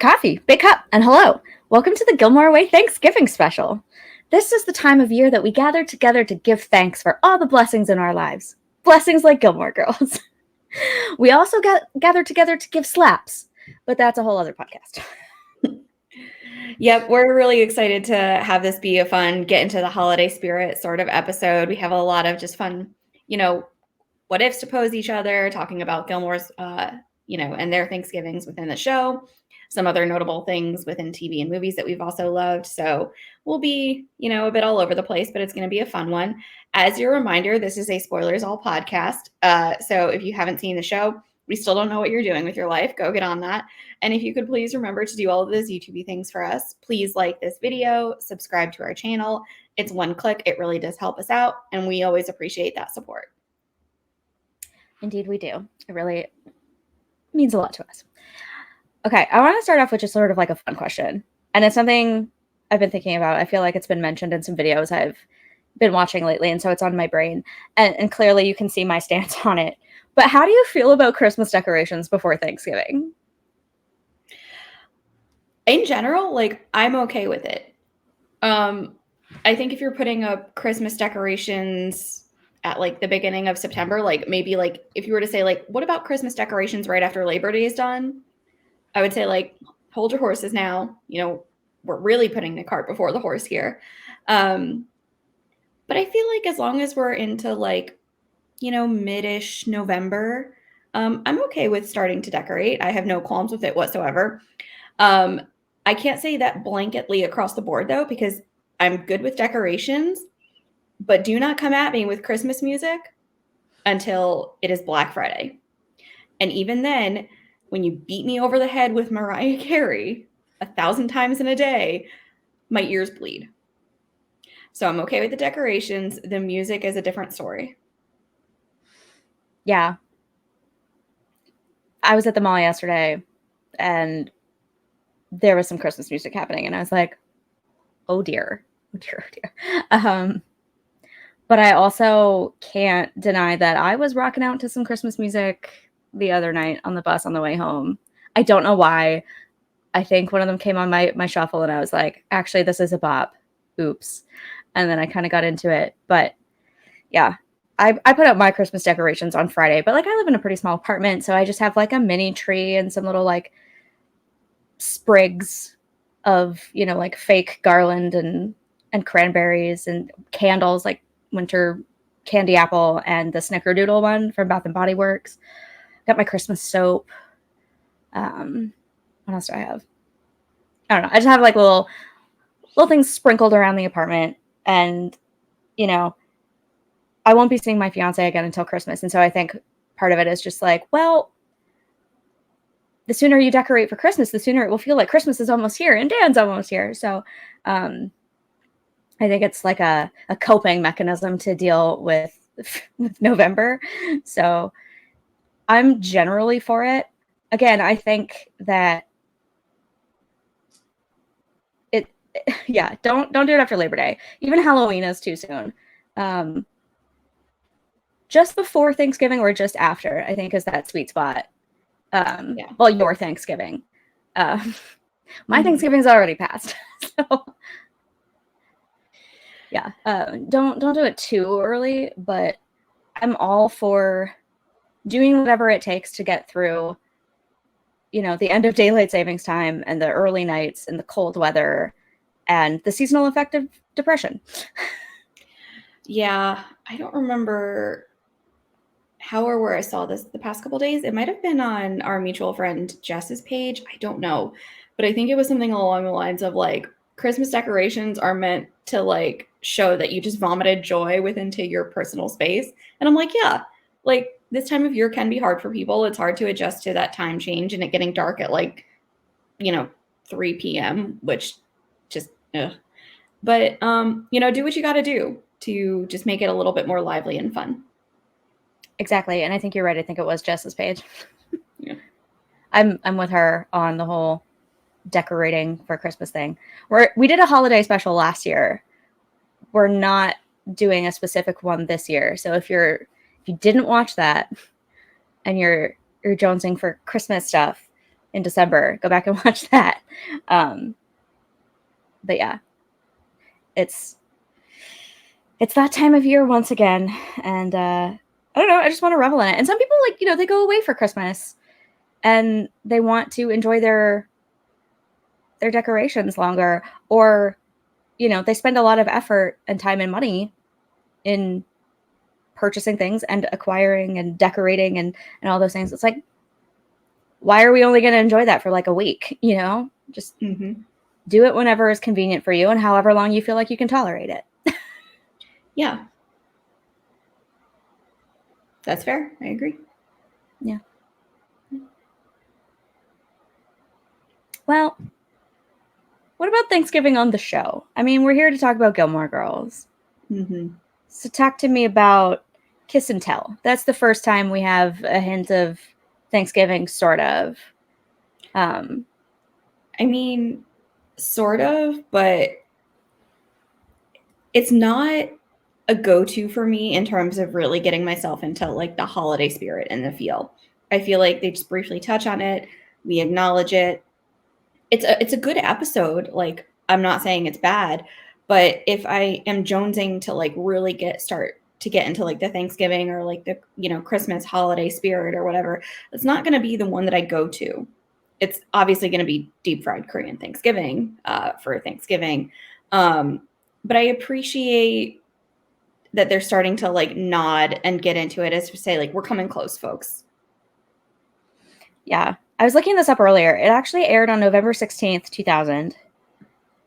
Coffee, big cup, and hello. Welcome to the Gilmore Way Thanksgiving special. This is the time of year that we gather together to give thanks for all the blessings in our lives. Blessings like Gilmore Girls. We also gather together to give slaps, but that's a whole other podcast. Yep, we're really excited to have this be a fun, get into the holiday spirit sort of episode. We have a lot of just fun, what ifs to pose each other, talking about Gilmore's, and their Thanksgivings within the show, some other notable things within TV and movies that we've also loved. So we'll be, a bit all over the place, but it's going to be a fun one. As your reminder, this is a spoilers all podcast. So if you haven't seen the show, we still don't know what you're doing with your life. Go get on that. And if you could please remember to do all of those YouTube things for us, please like this video, subscribe to our channel. It's one click. It really does help us out. And we always appreciate that support. Indeed, we do. It really means a lot to us. Okay, I want to start off with just sort of like a fun question. And it's something I've been thinking about. I feel like it's been mentioned in some videos I've been watching lately, and so it's on my brain. And clearly you can see my stance on it. But how do you feel about Christmas decorations before Thanksgiving? In general, I'm okay with it. I think if you're putting up Christmas decorations at the beginning of September, maybe if you were to say what about Christmas decorations right after Labor Day is done? I would say hold your horses now. We're really putting the cart before the horse here. But I feel like as long as we're into mid-ish November, I'm okay with starting to decorate. I have no qualms with it whatsoever. I can't say that blanketly across the board though, because I'm good with decorations, but do not come at me with Christmas music until it is Black Friday. And even then, when you beat me over the head with Mariah Carey 1,000 times in a day, my ears bleed. So I'm okay with the decorations. The music is a different story. Yeah. I was at the mall yesterday and there was some Christmas music happening and I was like, oh dear. But I also can't deny that I was rocking out to some Christmas music the other night on the bus on the way home. I don't know why. I think one of them came on my shuffle and I was like, actually, this is a bop. Oops. And then I kind of got into it. But yeah, I put up my Christmas decorations on Friday, but I live in a pretty small apartment. So I just have a mini tree and some little sprigs of, fake garland and cranberries and candles, winter candy apple and the snickerdoodle one from Bath and Body Works. Got my Christmas soap. What else do I have? I don't know. I just have little things sprinkled around the apartment, and I won't be seeing my fiance again until Christmas, and so I think part of it is just well, the sooner you decorate for Christmas, the sooner it will feel like Christmas is almost here and Dan's almost here. So I think it's a coping mechanism to deal with November. So I'm generally for it. Again, I think that don't do it after Labor Day. Even Halloween is too soon. Just before Thanksgiving or just after, I think is that sweet spot. Well, your Thanksgiving. My Thanksgiving's already passed. So yeah, don't do it too early, but I'm all for doing whatever it takes to get through, the end of daylight savings time and the early nights and the cold weather and the seasonal effect of depression. Yeah, I don't remember how or where I saw this the past couple of days. It might have been on our mutual friend Jess's page. I don't know, but I think it was something along the lines of Christmas decorations are meant to show that you just vomited joy into your personal space. And I'm yeah, this time of year can be hard for people. It's hard to adjust to that time change and it getting dark at 3 p.m., which just, ugh. But, do what you got to do to just make it a little bit more lively and fun. Exactly. And I think you're right. I think it was Jess's page. Yeah. I'm with her on the whole decorating for Christmas thing. We did a holiday special last year. We're not doing a specific one this year. So if you didn't watch that and you're jonesing for Christmas stuff, in December. Go back and watch that. But yeah, it's that time of year once again. And I don't know, I just want to revel in it. And some people, like, they go away for Christmas and they want to enjoy their decorations longer, or, they spend a lot of effort and time and money in purchasing things and acquiring and decorating and all those things. It's like, why are we only going to enjoy that for like a week? Just do it whenever is convenient for you and however long you feel like you can tolerate it. Yeah. That's fair. I agree. Yeah. Well, what about Thanksgiving on the show? I mean, we're here to talk about Gilmore Girls. So talk to me about Kiss and Tell. That's the first time we have a hint of Thanksgiving, sort of. I mean, sort of, but it's not a go-to for me in terms of really getting myself into like the holiday spirit and the feel. I feel like they just briefly touch on it. We acknowledge it. It's a good episode. Like, I'm not saying it's bad, but if I am jonesing to like really get into like the Thanksgiving or like the, Christmas holiday spirit or whatever, it's not going to be the one that I go to. It's obviously going to be deep fried Korean Thanksgiving for Thanksgiving. But I appreciate that they're starting to like nod and get into it as to say, like, we're coming close, folks. Yeah. I was looking this up earlier. It actually aired on November 16th, 2000.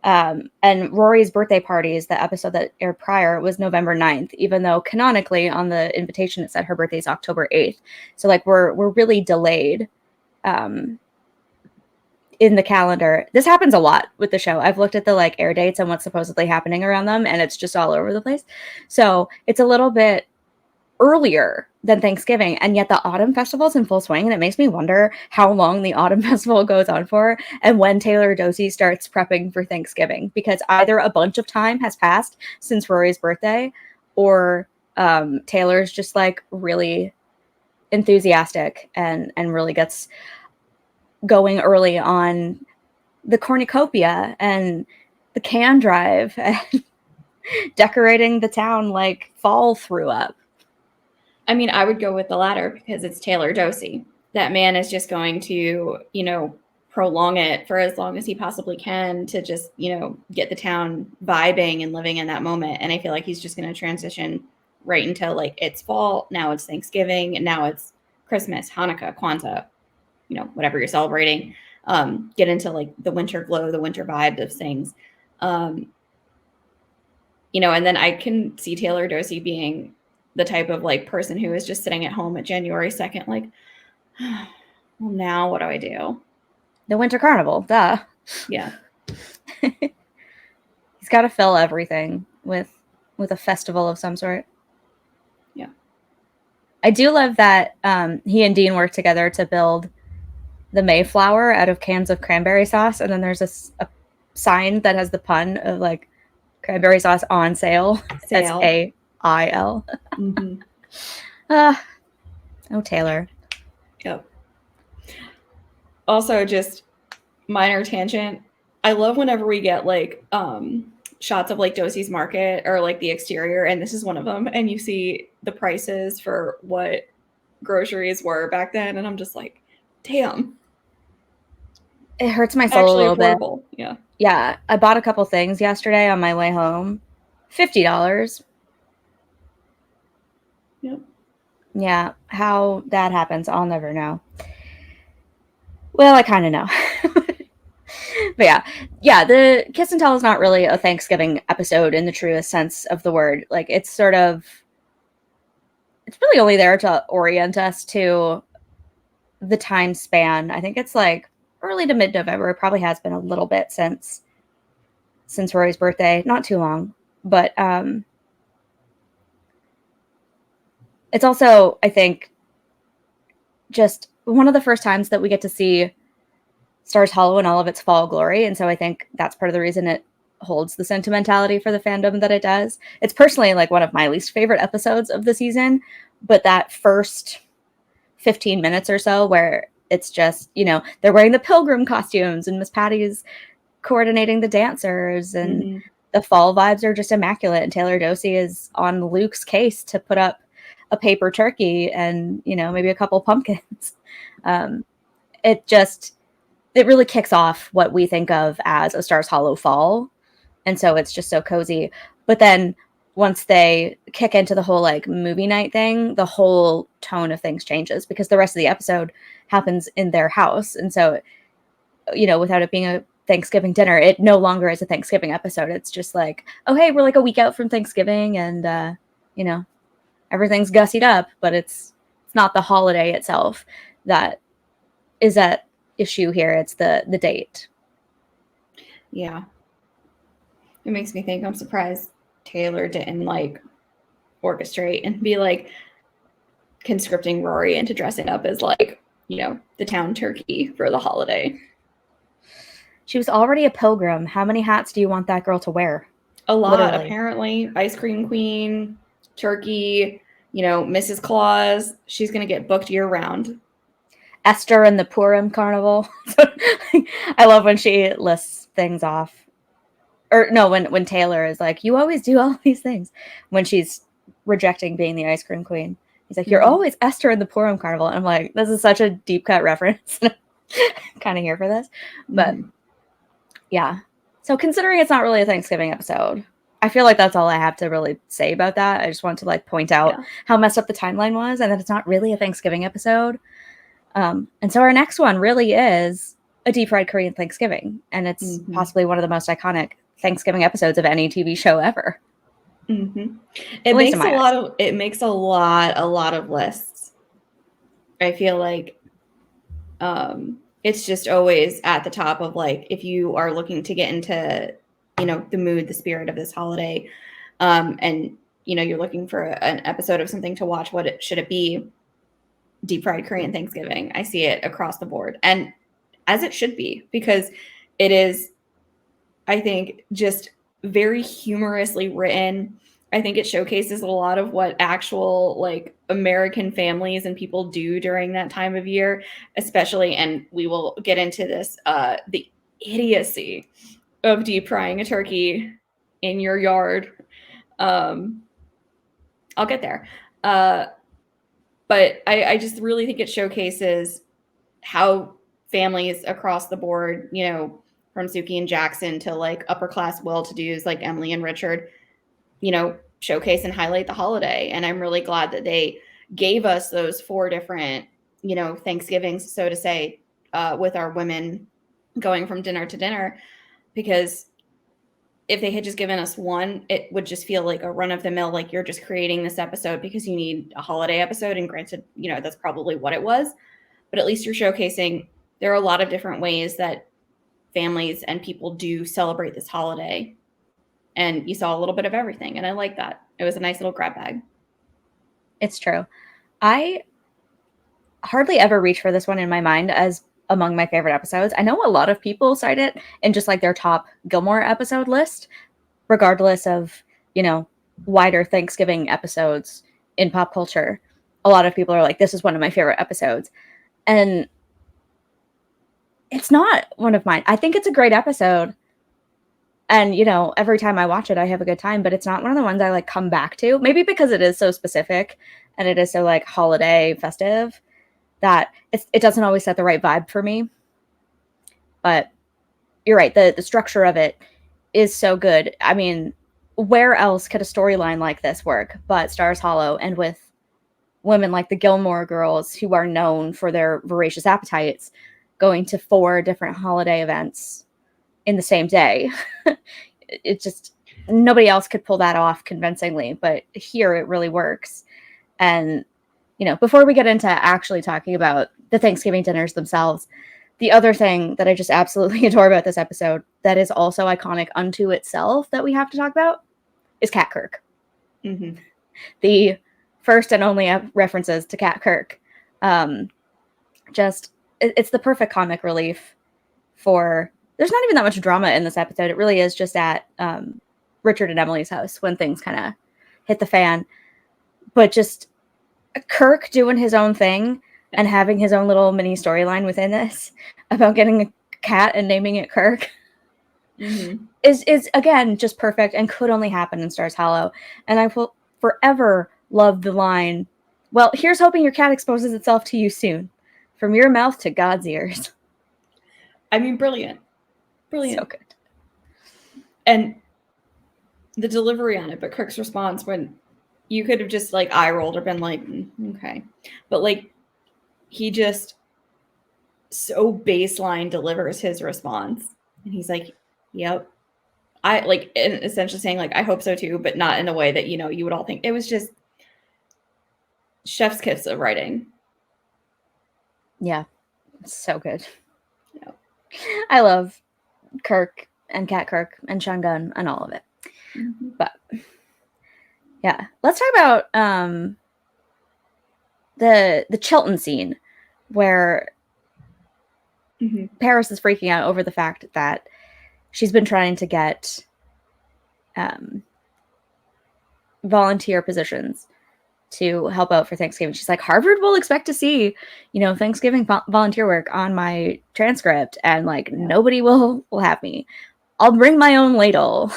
And Rory's birthday parties, the episode that aired prior, was November 9th, even though canonically on the invitation it said her birthday is October 8th. So like we're really delayed in the calendar. This happens a lot with the show. I've looked at the like air dates and what's supposedly happening around them, and it's just all over the place. So it's a little bit earlier than Thanksgiving, and yet the autumn festival's in full swing, and it makes me wonder how long the autumn festival goes on for and when Taylor Dosey starts prepping for Thanksgiving, because either a bunch of time has passed since Rory's birthday, or Taylor's just like really enthusiastic and really gets going early on the cornucopia and the can drive and decorating the town like fall threw up. I mean, I would go with the latter because it's Taylor Dosey. That man is just going to, prolong it for as long as he possibly can to just, get the town vibing and living in that moment. And I feel like he's just going to transition right until like it's fall. Now it's Thanksgiving, and now it's Christmas, Hanukkah, Kwanzaa, whatever you're celebrating. Get into like the winter glow, the winter vibe of things. And then I can see Taylor Dosey being the type of like person who is just sitting at home at January 2nd, like, well, now what do I do? The Winter Carnival, duh. Yeah. He's got to fill everything with a festival of some sort. Yeah. I do love that he and Dean work together to build the Mayflower out of cans of cranberry sauce, and then there's a sign that has the pun of like cranberry sauce on sale. SAIL. Oh, Taylor. Yep. Also, just minor tangent. I love whenever we get like shots of like Dosey's Market or like the exterior, and this is one of them, and you see the prices for what groceries were back then, and I'm just like, damn. It hurts my soul a little affordable. Bit. Yeah. Yeah. I bought a couple things yesterday on my way home. $50. Yep. Yeah. How that happens, I'll never know. Well, I kind of know. But yeah, the Kiss and Tell is not really a Thanksgiving episode in the truest sense of the word. Like, it's really only there to orient us to the time span. I think it's like early to mid-November. It probably has been a little bit since Rory's birthday. Not too long. But it's also, I think, just one of the first times that we get to see Stars Hollow in all of its fall glory. And so I think that's part of the reason it holds the sentimentality for the fandom that it does. It's personally like one of my least favorite episodes of the season, but that first 15 minutes or so where It's just, they're wearing the pilgrim costumes and Miss Patty's coordinating the dancers, and the fall vibes are just immaculate. And Taylor Dosey is on Luke's case to put up a paper turkey and, maybe a couple pumpkins. It really kicks off what we think of as a Stars Hollow fall. And so it's just so cozy. But then once they kick into the whole like movie night thing, the whole tone of things changes because the rest of the episode happens in their house. And so, without it being a Thanksgiving dinner, it no longer is a Thanksgiving episode. It's just like, oh, hey, we're like a week out from Thanksgiving and, everything's gussied up, but it's not the holiday itself that is at issue here. It's the date. Yeah. It makes me think, I'm surprised Taylor didn't like orchestrate and be like conscripting Rory into dressing up as like, the town turkey for the holiday. She was already a pilgrim. How many hats do you want that girl to wear? A lot, literally. Apparently. Ice cream queen, turkey, Mrs. Claus. She's going to get booked year round. Esther and the Purim carnival. I love when she lists things off. Or no, when Taylor is like, you always do all these things. When she's rejecting being the ice cream queen. He's like, you're always Esther in the Purim carnival. And I'm like, this is such a deep cut reference. Kind of here for this. But yeah. So considering it's not really a Thanksgiving episode, I feel like that's all I have to really say about that. I just want to like point out how messed up the timeline was and that it's not really a Thanksgiving episode. And so our next one really is a deep fried Korean Thanksgiving. And it's possibly one of the most iconic Thanksgiving episodes of any TV show ever. It makes a lot of lists. I feel like it's just always at the top of like, if you are looking to get into, the mood, the spirit of this holiday, and, you're looking for an episode of something to watch, should it be? Deep fried Korean Thanksgiving. I see it across the board, and as it should be, because it is, I think, just very humorously written. I think it showcases a lot of what actual like American families and people do during that time of year, especially, and we will get into this, the idiocy of deep frying a turkey in your yard. I'll get there. But I just really think it showcases how families across the board, from Suki and Jackson to like upper class well-to-dos like Emily and Richard, showcase and highlight the holiday. And I'm really glad that they gave us those 4 different, Thanksgivings, so to say, with our women going from dinner to dinner, because if they had just given us one, it would just feel like a run of the mill, like you're just creating this episode because you need a holiday episode. And granted, that's probably what it was, but at least you're showcasing there are a lot of different ways that families and people do celebrate this holiday. And you saw a little bit of everything. And I like that. It was a nice little grab bag. It's true. I hardly ever reach for this one in my mind as among my favorite episodes. I know a lot of people cite it in just like their top Gilmore episode list, regardless of, wider Thanksgiving episodes in pop culture. A lot of people are like, this is one of my favorite episodes. And it's not one of mine. I think it's a great episode. And, every time I watch it, I have a good time, but it's not one of the ones I like come back to. Maybe because it is so specific and it is so like holiday festive that it doesn't always set the right vibe for me. But you're right. The structure of it is so good. I mean, where else could a storyline like this work but Stars Hollow, and with women like the Gilmore girls who are known for their voracious appetites going to 4 different holiday events in the same day. It just, nobody else could pull that off convincingly, but here it really works. And before we get into actually talking about the Thanksgiving dinners themselves, the other thing that I just absolutely adore about this episode that is also iconic unto itself that we have to talk about is Cat Kirk. The first and only references to Cat Kirk. It's the perfect comic relief for, there's not even that much drama in this episode. It really is just at Richard and Emily's house when things kind of hit the fan. But just Kirk doing his own thing and having his own little mini storyline within this about getting a cat and naming it Kirk is again just perfect and could only happen in Stars Hollow. And I will forever love the line, well, here's hoping your cat exposes itself to you soon. From your mouth to God's ears. I mean, brilliant. Brilliant. So good. And the delivery on it, but Kirk's response, when you could have just like eye rolled or been like, okay. But like, he just so baseline delivers his response. And he's like, yep. I like, and essentially saying like, I hope so too, but not in a way that, you know, you would all think. It was just chef's kiss of writing. Yeah. So good. Yeah. I love Kirk and Cat Kirk and Sean Gunn and all of it. But yeah, let's talk about the Chilton scene where Paris is freaking out over the fact that she's been trying to get volunteer positions to help out for Thanksgiving. She's like, Harvard will expect to see, you know, Thanksgiving volunteer work on my transcript, and like nobody will have me. I'll bring my own ladle.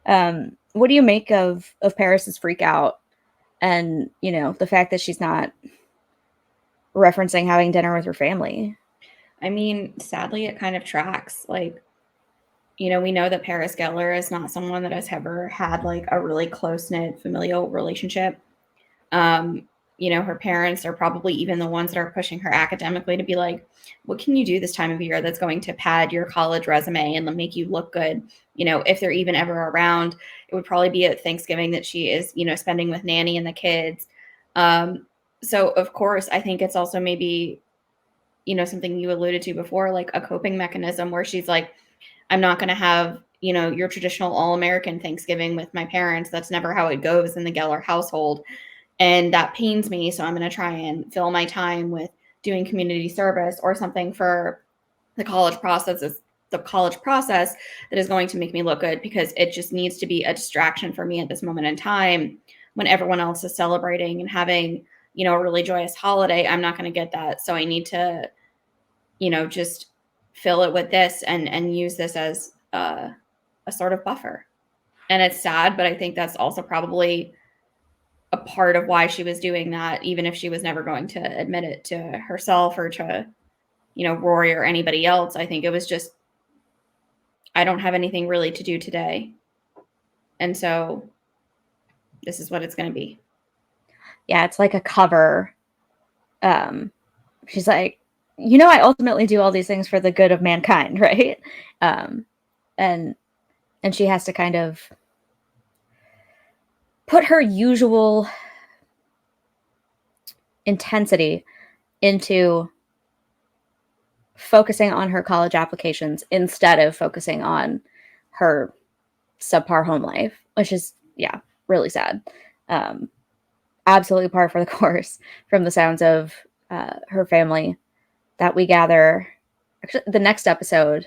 What do you make of Paris's freak out, and you know the fact that she's not referencing having dinner with her family? I mean, sadly, it kind of tracks. Like, you know, we know that Paris Geller is not someone that has ever had like a really close-knit familial relationship. You know, her parents are probably even the ones that are pushing her academically to be like, what can you do this time of year that's going to pad your college resume and make you look good? You know, if they're even ever around, it would probably be at Thanksgiving that she is, you know, spending with Nanny and the kids. So of course, I think it's also maybe, you know, something you alluded to before, like a coping mechanism where she's like, I'm not going to have, you know, your traditional all-American Thanksgiving with my parents. That's never how it goes in the Geller household. And that pains me. So I'm going to try and fill my time with doing community service or something for the college process that is going to make me look good, because it just needs to be a distraction for me at this moment in time when everyone else is celebrating and having, you know, a really joyous holiday. I'm not going to get that. So I need to, you know, just fill it with this and use this as a sort of buffer. And it's sad, but I think that's also probably a part of why she was doing that, even if she was never going to admit it to herself or to, you know, Rory or anybody else. I think it was just, I don't have anything really to do today. And so this is what it's going to be. Yeah, it's like a cover. She's like, you know, I ultimately do all these things for the good of mankind, right? And she has to kind of put her usual intensity into focusing on her college applications instead of focusing on her subpar home life, which is, yeah, really sad. Absolutely par for the course from the sounds of her family that we gather. Actually, the next episode,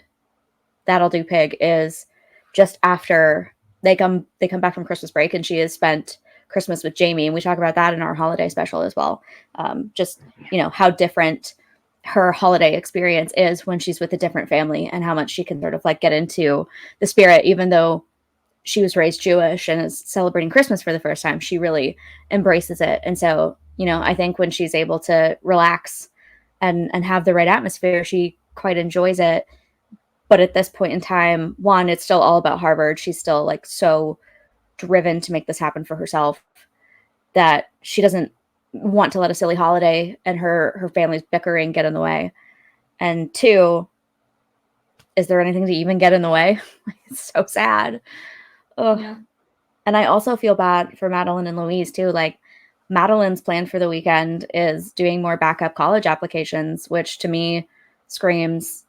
That'll Do Pig, is just after they come back from Christmas break, and she has spent Christmas with Jamie, and we talk about that in our holiday special as well. Just, you know, how different her holiday experience is when she's with a different family, and how much she can sort of like get into the spirit, even though she was raised Jewish and is celebrating Christmas for the first time. She really embraces it. And so, you know, I think when she's able to relax and have the right atmosphere, she quite enjoys it. But at this point in time, one, it's still all about Harvard. She's still like so driven to make this happen for herself that she doesn't want to let a silly holiday and her family's bickering get in the way. And two, is there anything to even get in the way? It's so sad. Yeah. And I also feel bad for Madeline and Louise too. Like, Madeline's plan for the weekend is doing more backup college applications, which to me screams,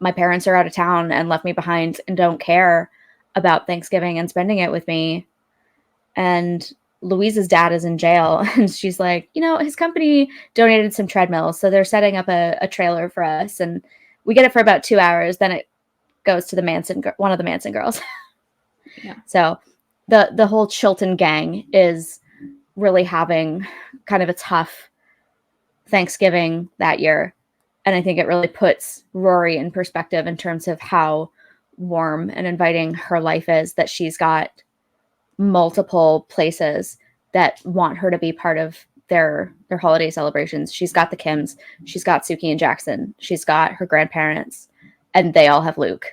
my parents are out of town and left me behind and don't care about Thanksgiving and spending it with me. And Louise's dad is in jail, and she's like, you know, his company donated some treadmills, so they're setting up a trailer for us, and we get it for about 2 hours. Then it goes to one of the Manson girls. Yeah. So the whole Chilton gang is really having kind of a tough Thanksgiving that year. And I think it really puts Rory in perspective in terms of how warm and inviting her life is, that she's got multiple places that want her to be part of their holiday celebrations. She's got the Kims, she's got Suki and Jackson, she's got her grandparents, and they all have Luke.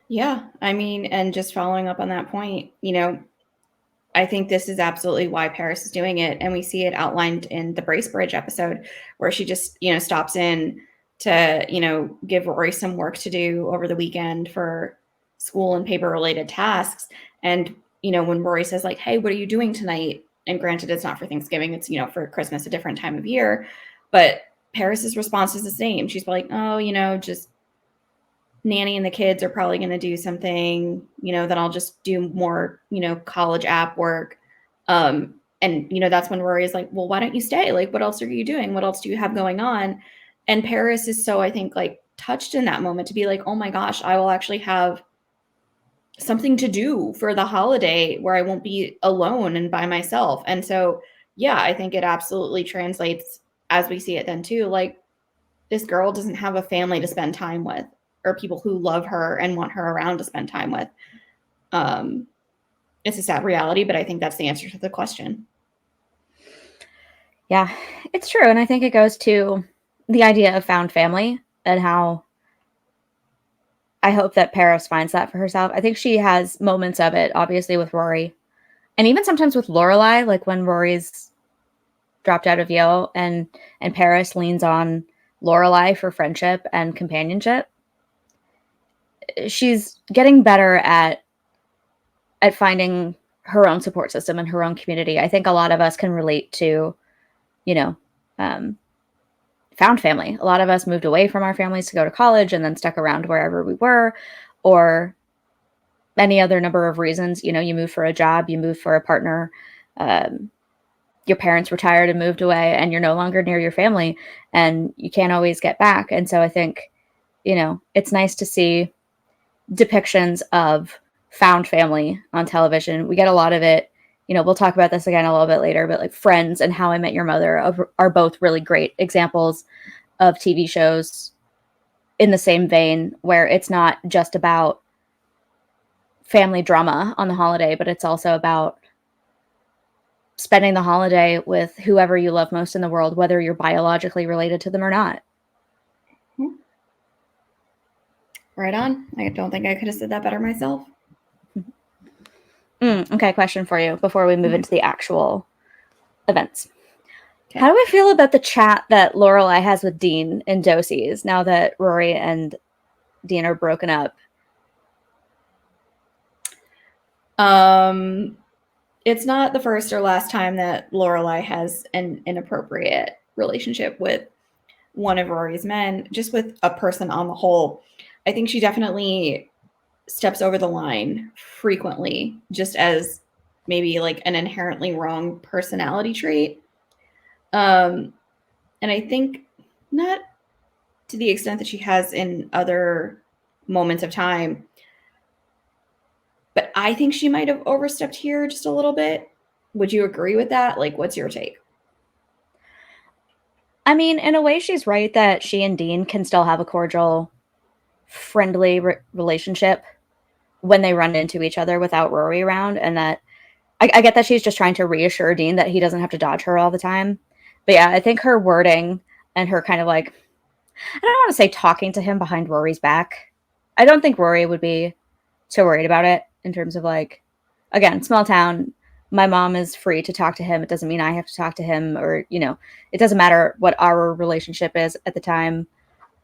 Yeah, I mean, and just following up on that point, I think this is absolutely why Paris is doing it. And we see it outlined in the Bracebridge episode where she just, stops in to, give Rory some work to do over the weekend for school and paper related tasks. And, when Rory says like, hey, what are you doing tonight? And granted, it's not for Thanksgiving, it's, for Christmas, a different time of year. But Paris's response is the same. She's like, oh, just Nanny and the kids are probably going to do something, then I'll just do more, college app work. And, that's when Rory is like, well, why don't you stay? Like, what else are you doing? What else do you have going on? And Paris is so, I think, like touched in that moment to be like, oh my gosh, I will actually have something to do for the holiday where I won't be alone and by myself. And so, yeah, I think it absolutely translates as we see it then too. Like, this girl doesn't have a family to spend time with, or people who love her and want her around to spend time with. It's a sad reality, but I think that's the answer to the question. Yeah, it's true. And I think it goes to the idea of found family and how I hope that Paris finds that for herself. I think she has moments of it, obviously, with Rory. And even sometimes with Lorelai, like when Rory's dropped out of Yale and Paris leans on Lorelai for friendship and companionship. She's getting better at finding her own support system and her own community. I think a lot of us can relate to, found family. A lot of us moved away from our families to go to college and then stuck around wherever we were, or any other number of reasons. You move for a job, you move for a partner, your parents retired and moved away, and you're no longer near your family and you can't always get back. And so I think, it's nice to see depictions of found family on television. We get a lot of it. We'll talk about this again a little bit later, but like Friends and How I Met Your Mother are both really great examples of TV shows in the same vein, where it's not just about family drama on the holiday, but it's also about spending the holiday with whoever you love most in the world, whether you're biologically related to them or not. Right on. I don't think I could have said that better myself. Okay, question for you before we move into the actual events. Okay. How do I feel about the chat that Lorelai has with Dean in Dosey's now that Rory and Dean are broken up? It's not the first or last time that Lorelai has an inappropriate relationship with one of Rory's men, just with a person on the whole. I think she definitely steps over the line frequently, just as maybe like an inherently wrong personality trait. And I think not to the extent that she has in other moments of time, but I think she might have overstepped here just a little bit. Would you agree with that? Like, what's your take? I mean, in a way, she's right that she and Dean can still have a cordial, friendly relationship when they run into each other without Rory around. And that I get that she's just trying to reassure Dean that he doesn't have to dodge her all the time. But yeah, I think her wording and her kind of like, I don't want to say talking to him behind Rory's back. I don't think Rory would be so worried about it in terms of like, again, small town. My mom is free to talk to him. It doesn't mean I have to talk to him, or, it doesn't matter what our relationship is at the time.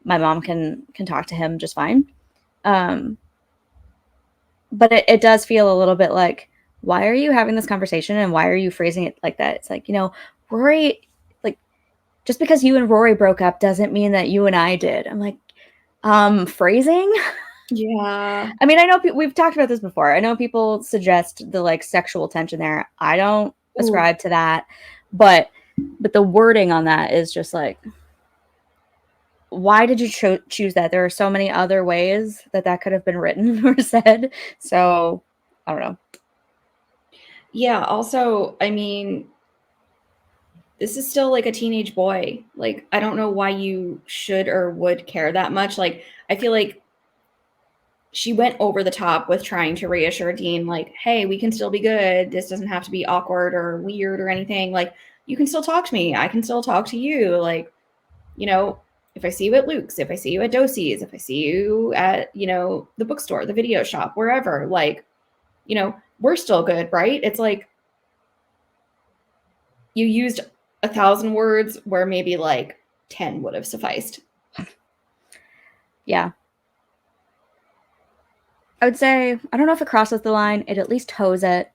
My mom can talk to him just fine. But it does feel a little bit like, why are you having this conversation and why are you phrasing it like that? It's like, Rory, like, just because you and Rory broke up doesn't mean that you and I did. I'm like, phrasing? Yeah. I mean, I know we've talked about this before. I know people suggest the like sexual tension there. I don't ascribe to that, but the wording on that is just like, why did you choose that? There are so many other ways that could have been written or said. So I don't know. Yeah. Also, I mean, this is still like a teenage boy. Like, I don't know why you should or would care that much. Like, I feel like she went over the top with trying to reassure Dean, like, hey, we can still be good. This doesn't have to be awkward or weird or anything. Like, you can still talk to me. I can still talk to you. Like, you know, if I see you at Luke's, if I see you at Dosey's, if I see you at, you know, the bookstore, the video shop, wherever, like, you know, we're still good, right? It's like you used 1,000 words where maybe like 10 would have sufficed. Yeah. I would say, I don't know if it crosses the line. It at least toes it,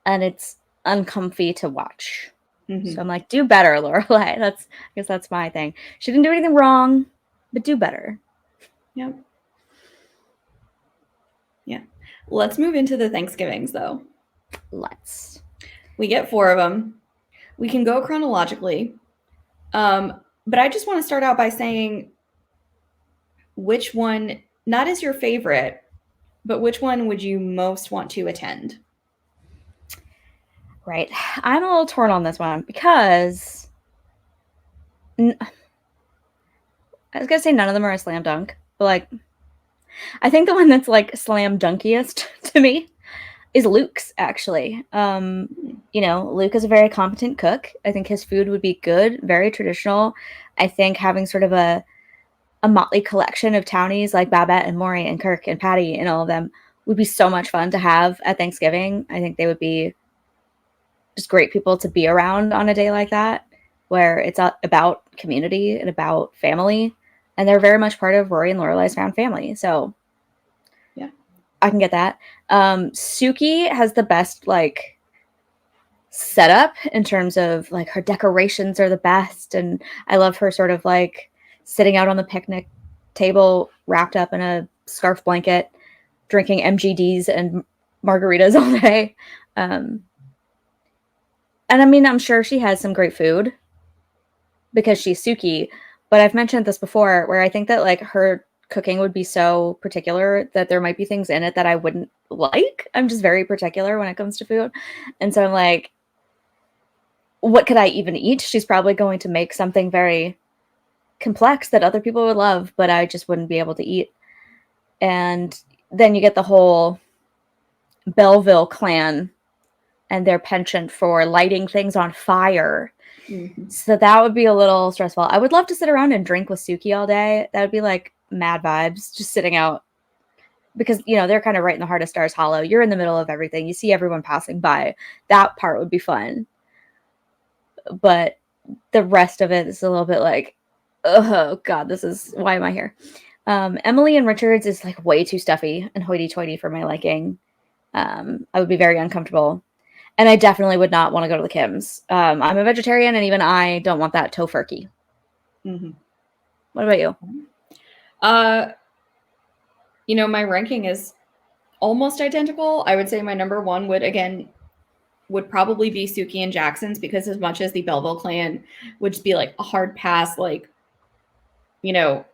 and it's uncomfy to watch. Mm-hmm. So I'm like, do better, Lorelai. I guess that's my thing. She didn't do anything wrong, but do better. Yep. Yeah. Let's move into the Thanksgivings, though. Let's. We get 4 of them. We can go chronologically. But I just want to start out by saying which one, not as your favorite, but which one would you most want to attend? Right. I'm a little torn on this one because I was going to say none of them are a slam dunk, but like, I think the one that's like slam dunkiest to me is Luke's, actually. You know, Luke is a very competent cook. I think his food would be good, very traditional. I think having sort of a motley collection of townies like Babette and Maury and Kirk and Patty and all of them would be so much fun to have at Thanksgiving. I think they would be just great people to be around on a day like that, where it's about community and about family. And they're very much part of Rory and Lorelai's found family. So yeah, I can get that. Suki has the best like setup in terms of like her decorations are the best. And I love her sort of like sitting out on the picnic table, wrapped up in a scarf blanket, drinking MGDs and margaritas all day. And I mean, I'm sure she has some great food because she's Suki, but I've mentioned this before where I think that like her cooking would be so particular that there might be things in it that I wouldn't like. I'm just very particular when it comes to food. And so I'm like, what could I even eat? She's probably going to make something very complex that other people would love, but I just wouldn't be able to eat. And then you get the whole Belleville clan and their penchant for lighting things on fire. Mm-hmm. So that would be a little stressful. I would love to sit around and drink with Suki all day. That would be like mad vibes, just sitting out. Because, you know, they're kind of right in the heart of Stars Hollow. You're in the middle of everything. You see everyone passing by. That part would be fun. But the rest of it is a little bit like, oh, God, why am I here? Emily and Richards is like way too stuffy and hoity-toity for my liking. I would be very uncomfortable. And I definitely would not want to go to the Kims. I'm a vegetarian, and even I don't want that tofurkey. Mm-hmm. What about you? You know, my ranking is almost identical. I would say my number 1 would probably be Suki and Jackson's, because as much as the Belleville clan would just be like a hard pass, like, you know,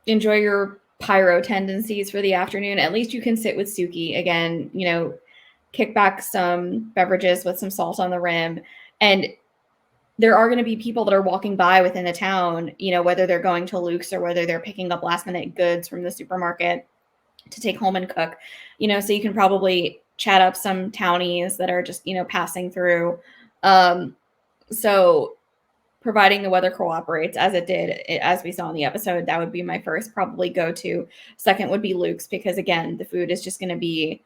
enjoy your pyro tendencies for the afternoon. At least you can sit with Suki again, you know, kick back some beverages with some salt on the rim. And there are going to be people that are walking by within the town, you know, whether they're going to Luke's or whether they're picking up last minute goods from the supermarket to take home and cook, you know, so you can probably chat up some townies that are just, you know, passing through. So providing the weather cooperates as it did, as we saw in the episode, that would be my first probably go to. Second would be Luke's, because again, the food is just going to be,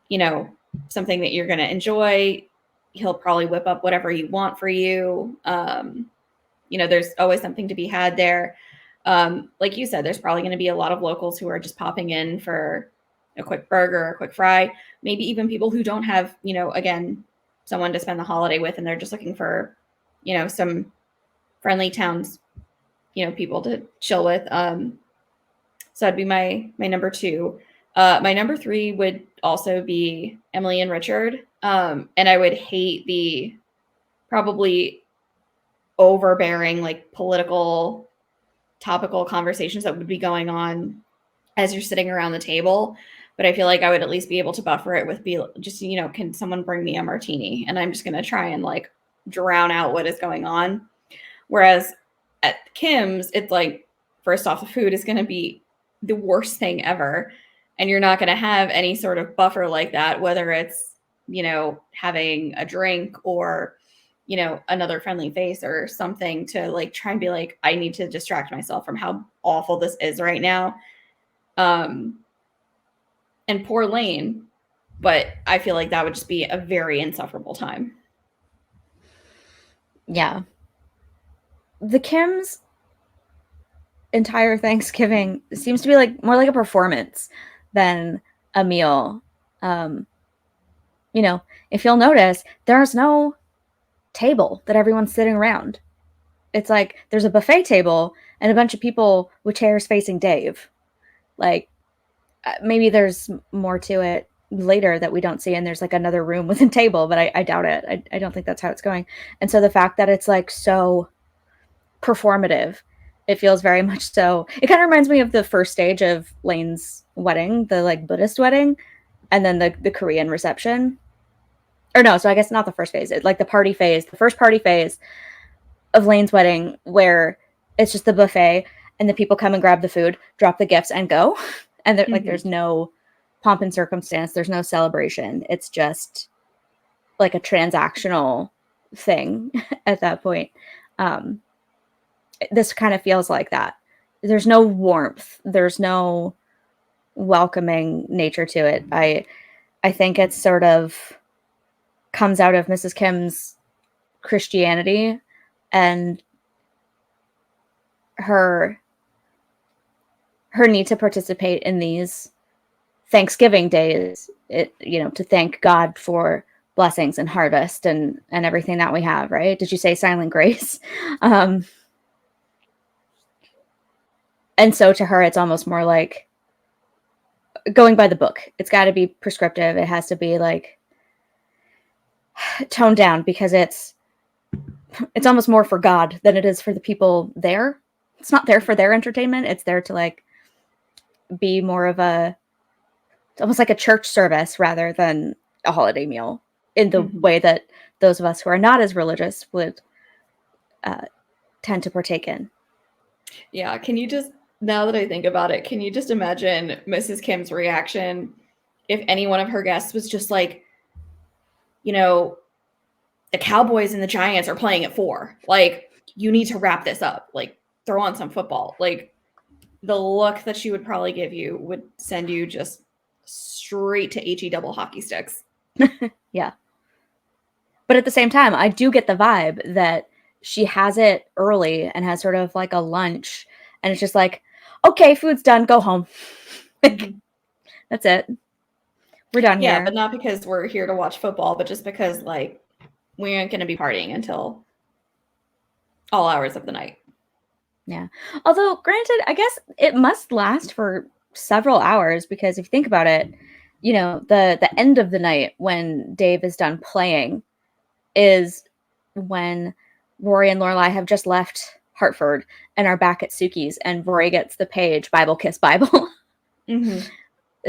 you know, something that you're going to enjoy. He'll probably whip up whatever you want for you. You know, there's always something to be had there. Like you said, there's probably going to be a lot of locals who are just popping in for a quick burger, a quick fry, maybe even people who don't have, you know, again, someone to spend the holiday with, and they're just looking for, you know, some friendly towns, you know, people to chill with. So that'd be my number 2. My number 3 would also be Emily and Richard. And I would hate the probably overbearing, like, political topical conversations that would be going on as you're sitting around the table. But I feel like I would at least be able to buffer it with just, you know, can someone bring me a martini? And I'm just going to try and like drown out what is going on. Whereas at Kim's, it's like, first off, the food is going to be the worst thing ever. And you're not going to have any sort of buffer like that, whether it's, having a drink or, another friendly face or something to like try and be like, I need to distract myself from how awful this is right now. And poor Lane, but I feel like that would just be a very insufferable time. Yeah. The Kims' entire Thanksgiving seems to be like more like a performance than a meal. If you'll notice, there's no table that everyone's sitting around. It's like there's a buffet table and a bunch of people with chairs facing Dave. Like maybe there's more to it later that we don't see, and there's like another room with a table, but I doubt it. I don't think that's how it's going. And so the fact that it's like so performative, it feels very much so. It kind of reminds me of the first stage of Lane's wedding, the like Buddhist wedding, and then the Korean reception. Or no, so I guess not the first phase. It's like the party phase, the first party phase of Lane's wedding, where it's just the buffet and the people come and grab the food, drop the gifts, and go. And like there's no pomp and circumstance, there's no celebration. It's just like a transactional thing at that point. This kind of feels like that. There's no warmth. There's no welcoming nature to it. I think it's sort of comes out of Mrs. Kim's Christianity and her need to participate in these Thanksgiving days, to thank God for blessings and harvest and everything that we have, right? Did you say silent grace? And so to her, it's almost more like going by the book. It's got to be prescriptive. It has to be like toned down because it's almost more for God than it is for the people there. It's not there for their entertainment. It's there to like be more of it's almost like a church service rather than a holiday meal in the way that those of us who are not as religious would tend to partake in. Yeah. Can you just, now that I think about it, can you just imagine Mrs. Kim's reaction if any one of her guests was just like, the Cowboys and the Giants are playing at 4. Like, you need to wrap this up. Like, throw on some football. Like, the look that she would probably give you would send you just straight to HE double hockey sticks. Yeah. But at the same time, I do get the vibe that she has it early and has sort of like a lunch. And it's just like, okay, food's done. Go home. That's it. We're done here. Yeah, but not because we're here to watch football, but just because, like, we aren't going to be partying until all hours of the night. Yeah. Although, granted, I guess it must last for several hours because if you think about it, the end of the night when Dave is done playing is when Rory and Lorelai have just left Hartford and are back at Suki's, and Rory gets the page Bible Kiss Bible.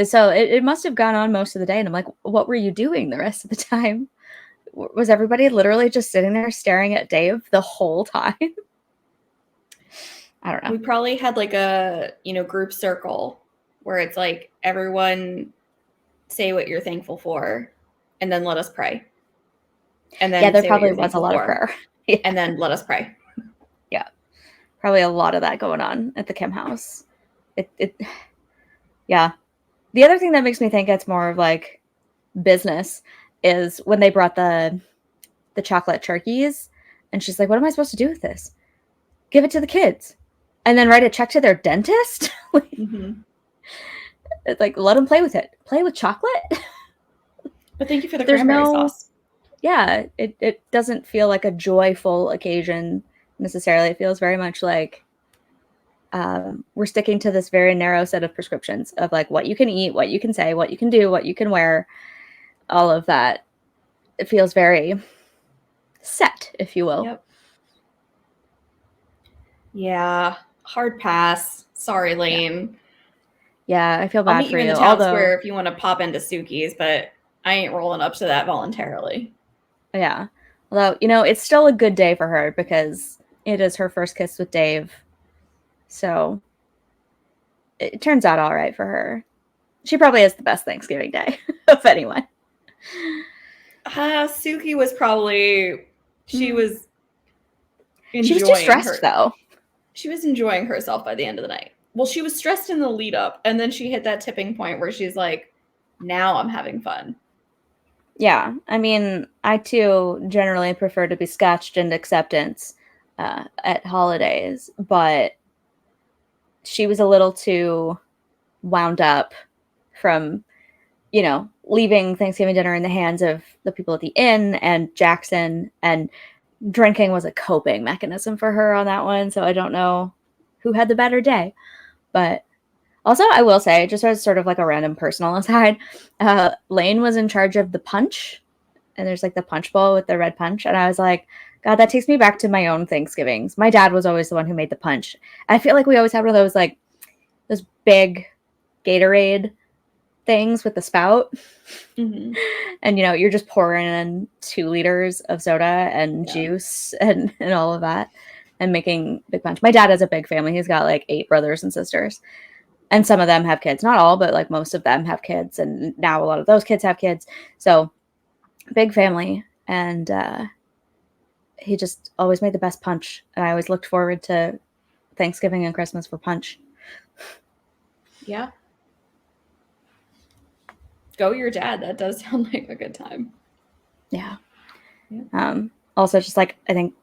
So it must have gone on most of the day. And I'm like, what were you doing the rest of the time? Was everybody literally just sitting there staring at Dave the whole time? I don't know. We probably had like a, group circle where it's like everyone say what you're thankful for and then let us pray. And then there probably was a lot of prayer. And then let us pray. Yeah. Probably a lot of that going on at the Kim house. Yeah. The other thing that makes me think it's more of like business is when they brought the chocolate turkeys and she's like, what am I supposed to do with this? Give it to the kids and then write a check to their dentist. It's like, let them play with it. Play with chocolate. But thank you for the cranberry sauce. Yeah. It doesn't feel like a joyful occasion necessarily. It feels very much like we're sticking to this very narrow set of prescriptions of like what you can eat, what you can say, what you can do, what you can wear, all of that. It feels very set, if you will. Yep. Yeah. Hard pass. Sorry, Lane. Yeah, I feel bad I'll meet for you in you. the town square if you want to pop into Suki's, but I ain't rolling up to that voluntarily. Yeah. Although, you know, it's still a good day for her because it is her first kiss with Dave. So it turns out all right for her. She probably has the best Thanksgiving day of anyone. Suki was probably, she was enjoying She was too stressed, though. She was enjoying herself by the end of the night. Well, she was stressed in the lead up, and then she hit that tipping point where she's like, now I'm having fun. Yeah, I mean, I too generally prefer to be scotched into acceptance at holidays, but she was a little too wound up from, you know, leaving Thanksgiving dinner in the hands of the people at the inn and Jackson, and drinking was a coping mechanism for her on that one. So I don't know who had the better day, but also I will say, just as sort of like a random personal aside, Lane was in charge of the punch, and there's like the punch bowl with the red punch, and I was like, God, that takes me back to my own Thanksgivings. My dad was always the one who made the punch. I feel like we always had one of those like those big Gatorade things with the spout. Mm-hmm. And, you know, you're just pouring in 2 liters of soda and juice and all of that and making big punch. My dad has a big family. He's got like 8 brothers and sisters. And some of them have kids. Not all, but like most of them have kids. And now a lot of those kids have kids. So big family. And he just always made the best punch. And I always looked forward to Thanksgiving and Christmas for punch. Yeah. Go your dad. That does sound like a good time. Yeah. Also, just like, I think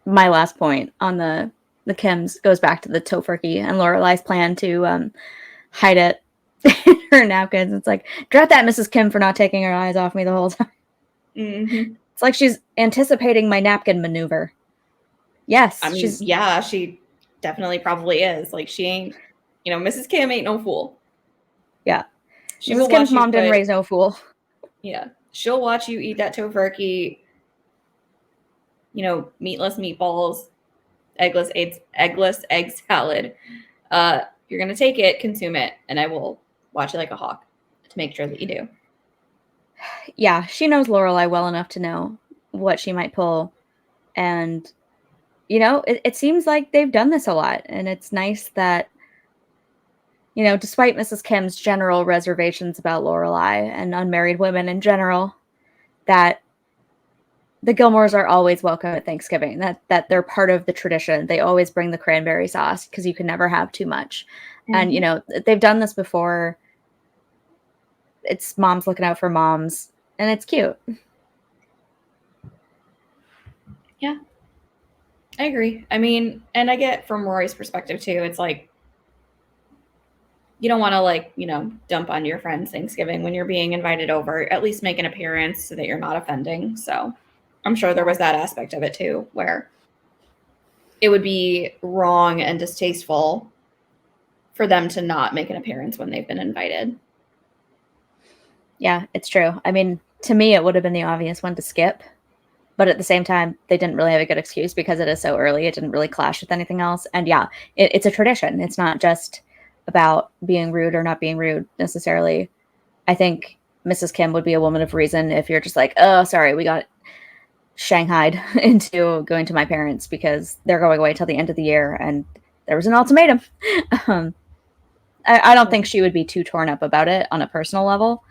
my last point on the Kims goes back to the tofurkey and Lorelai's plan to hide it in her napkins. It's like, drat that Mrs. Kim for not taking her eyes off me the whole time. Mm-hmm. It's like she's anticipating my napkin maneuver. Yes. I mean, yeah, she definitely probably is. Like, she ain't, you know, Mrs. Kim ain't no fool. Yeah. Mrs. Kim's mom didn't raise no fool. Yeah. She'll watch you eat that tofurkey, you know, meatless meatballs, eggless egg salad. You're going to take it, consume it, and I will watch it like a hawk to make sure that you do. Yeah, she knows Lorelai well enough to know what she might pull. And, you know, it seems like they've done this a lot. And it's nice that, you know, despite Mrs. Kim's general reservations about Lorelai and unmarried women in general, that the Gilmores are always welcome at Thanksgiving, that they're part of the tradition. They always bring the cranberry sauce because you can never have too much. Mm-hmm. And, you know, they've done this before. It's moms looking out for moms, and it's cute. Yeah, I agree. I mean, and I get from Rory's perspective too, it's like, you don't want to, like, you know, dump on your friend's Thanksgiving when you're being invited over. At least make an appearance so that you're not offending. So I'm sure there was that aspect of it too, where it would be wrong and distasteful for them to not make an appearance when they've been invited. Yeah, it's true. I mean, to me, it would have been the obvious one to skip. But at the same time, they didn't really have a good excuse because it is so early. It didn't really clash with anything else. And yeah, it's a tradition. It's not just about being rude or not being rude necessarily. I think Mrs. Kim would be a woman of reason if you're just like, oh, sorry, we got shanghaied into going to my parents because they're going away till the end of the year and there was an ultimatum. I don't think she would be too torn up about it on a personal level,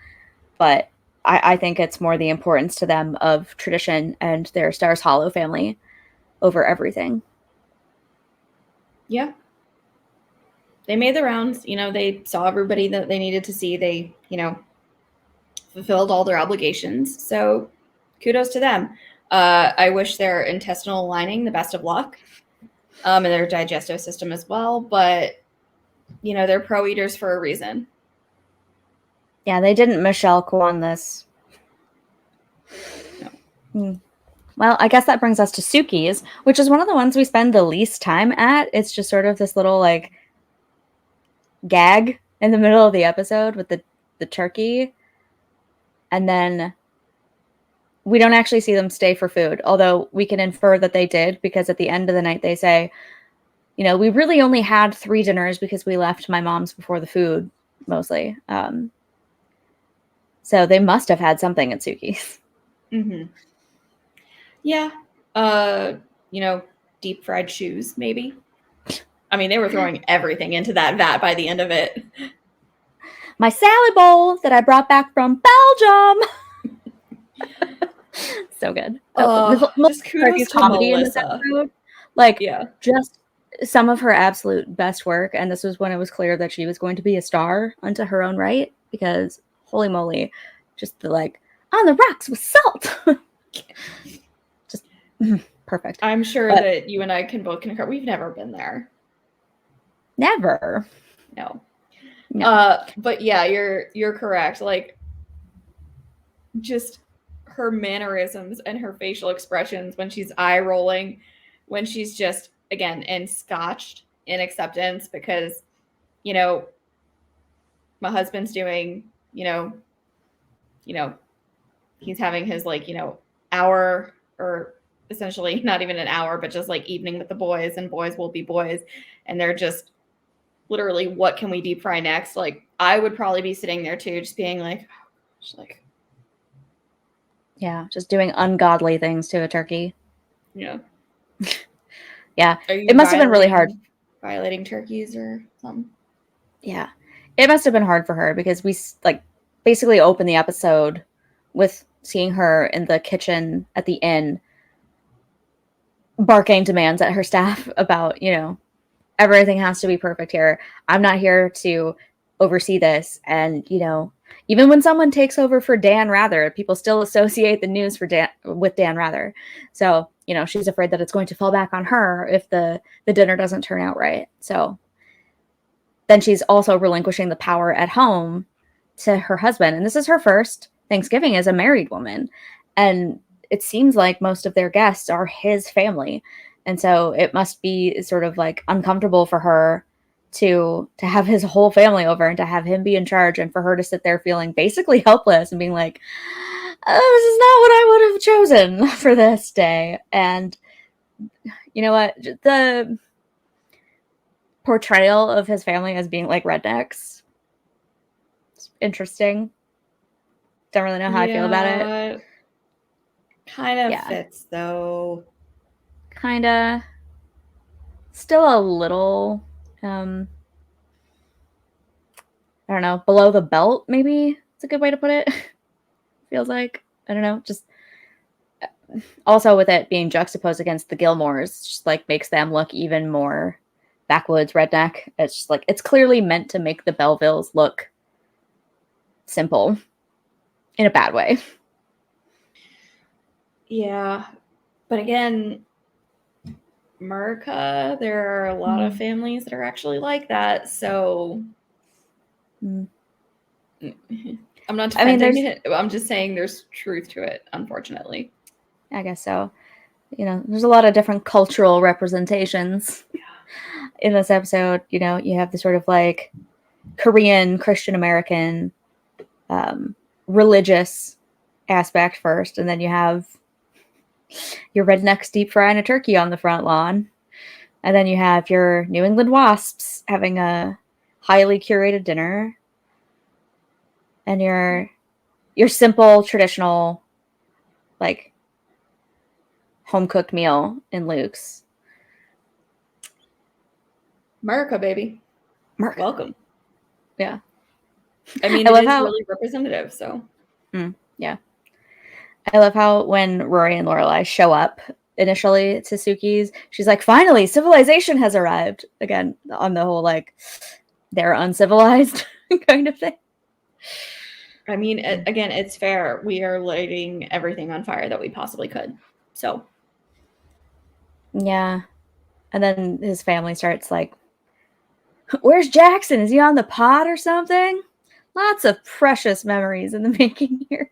but I think it's more the importance to them of tradition and their Stars Hollow family over everything. Yeah. They made the rounds, you know, they saw everybody that they needed to see. They, you know, fulfilled all their obligations. So kudos to them. I wish their intestinal lining the best of luck, and their digestive system as well. But, you know, they're pro eaters for a reason. Yeah, they didn't Michelle Kwan this. No. Well, I guess that brings us to Suki's, which is one of the ones we spend the least time at. It's just sort of this little, like, gag in the middle of the episode with the turkey. And then we don't actually see them stay for food, although we can infer that they did, because at the end of the night they say, you know, we really only had 3 dinners because we left my mom's before the food, mostly. So they must have had something at Suki's. Mm-hmm. Yeah. Deep fried shoes, maybe. I mean, they were throwing everything into that vat by the end of it. My salad bowl that I brought back from Belgium. So good. Just kudos to comedy in this Melissa. episode. Like, Yeah. just some of her absolute best work. And this was when it was clear that she was going to be a star unto her own right, because holy moly, just the like, on the rocks with salt. Just perfect. I'm sure that you and I can both concur. We've never been there. Never. No. No. But yeah, you're correct. Like, just her mannerisms and her facial expressions when she's eye rolling, when she's just, again, enscotched in acceptance because, my husband's doing, he's having his hour, or essentially not even an hour, but just like evening with the boys, and boys will be boys. And they're just literally, what can we deep fry next? Like, I would probably be sitting there too, just being like, yeah, just doing ungodly things to a turkey. Yeah. Yeah. It must have been really hard. Violating turkeys or something. Yeah. It must have been hard for her, because we basically open the episode with seeing her in the kitchen at the inn barking demands at her staff about, everything has to be perfect here. I'm not here to oversee this. And, even when someone takes over for Dan Rather, people still associate the news with Dan Rather. So, she's afraid that it's going to fall back on her if the dinner doesn't turn out right. So then she's also relinquishing the power at home to her husband. And this is her first Thanksgiving as a married woman. And it seems like most of their guests are his family. And so it must be sort of like uncomfortable for her to have his whole family over and to have him be in charge, and for her to sit there feeling basically helpless and being like, this is not what I would have chosen for this day. And you know what? The portrayal of his family as being like rednecks, it's interesting. Don't really know how I feel about it. Kind of fits though. Kinda. Still a little, I don't know, below the belt, maybe it's a good way to put it. Feels like, I don't know, just also with it being juxtaposed against the Gilmores, just like makes them look even more backwoods redneck. It's just like, it's clearly meant to make the Belvilles look simple in a bad way. Yeah. But again, America, there are a lot of families that are actually like that. So I'm not defending it. I'm just saying there's truth to it, unfortunately. I guess so. There's a lot of different cultural representations in this episode. You have the sort of like Korean, Christian American, religious aspect first, and then you have your rednecks deep frying a turkey on the front lawn, and then you have your New England wasps having a highly curated dinner, and your simple traditional like home cooked meal in Luke's. America, baby. America. Welcome. Yeah. I mean, it is really representative, so. Yeah. I love how when Rory and Lorelai show up initially to Suki's, she's like, finally, civilization has arrived. Again, on the whole, like, they're uncivilized kind of thing. I mean, again, it's fair. We are lighting everything on fire that we possibly could. So. Yeah. And then his family starts like, where's Jackson? Is he on the pod or something? Lots of precious memories in the making here.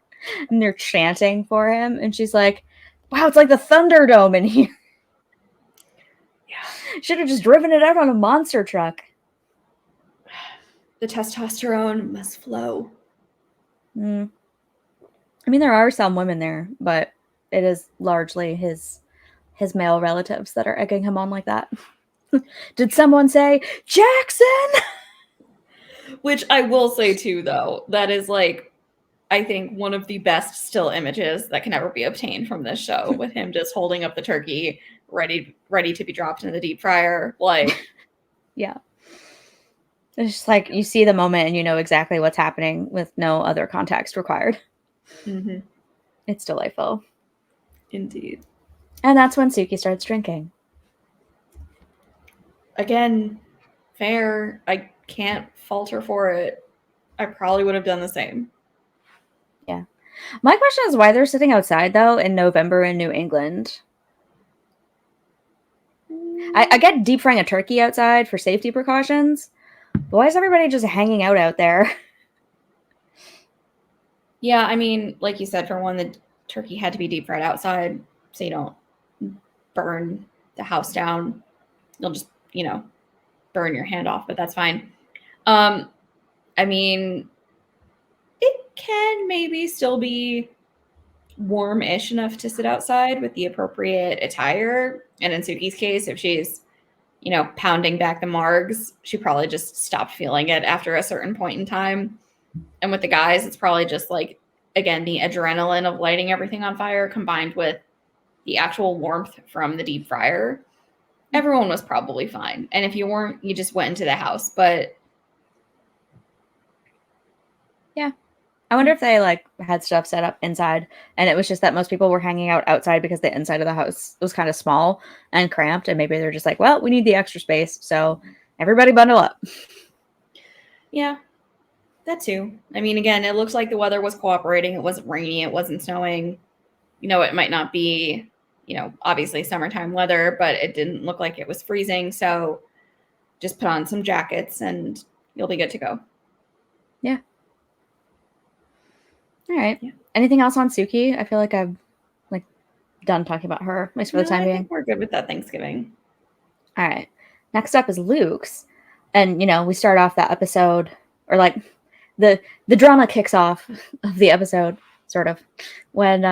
And they're chanting for him. And she's like, wow, it's like the Thunderdome in here. Yeah. Should have just driven it out on a monster truck. The testosterone must flow. I mean, there are some women there, but it is largely his male relatives that are egging him on like that. Did someone say, Jackson? Which I will say too, though, that is like I think, one of the best still images that can ever be obtained from this show, with him just holding up the turkey, ready to be dropped into the deep fryer. Like, yeah. It's just like you see the moment and you know exactly what's happening with no other context required. mm-hmm. It's delightful. Indeed. And that's when Suki starts drinking. Again, fair. I can't falter for it. I probably would have done the same. Yeah. My question is why they're sitting outside, though, in November in New England. I get deep frying a turkey outside for safety precautions, but why is everybody just hanging out there? Yeah, I mean, like you said, for one, the turkey had to be deep fried outside so you don't burn the house down. You'll just, burn your hand off, but that's fine. I mean, it can maybe still be warm-ish enough to sit outside with the appropriate attire. And in Suki's case, if she's, pounding back the margs, she probably just stopped feeling it after a certain point in time. And with the guys, it's probably just like, again, the adrenaline of lighting everything on fire combined with the actual warmth from the deep fryer. Everyone was probably fine. And if you weren't, you just went into the house. But yeah. I wonder if they had stuff set up inside and it was just that most people were hanging out outside because the inside of the house was kind of small and cramped. And maybe they're just like, well, we need the extra space. So everybody bundle up. Yeah, that too. I mean, again, it looks like the weather was cooperating. It wasn't rainy. It wasn't snowing. It might not be, obviously summertime weather, but it didn't look like it was freezing. So just put on some jackets and you'll be good to go. Yeah. All right. Yeah. Anything else on Suki? I feel like I've done talking about her, at least for the time being. I think we're good with that Thanksgiving. All right. Next up is Luke's. And, we start off that episode, or the drama kicks off of the episode, sort of, when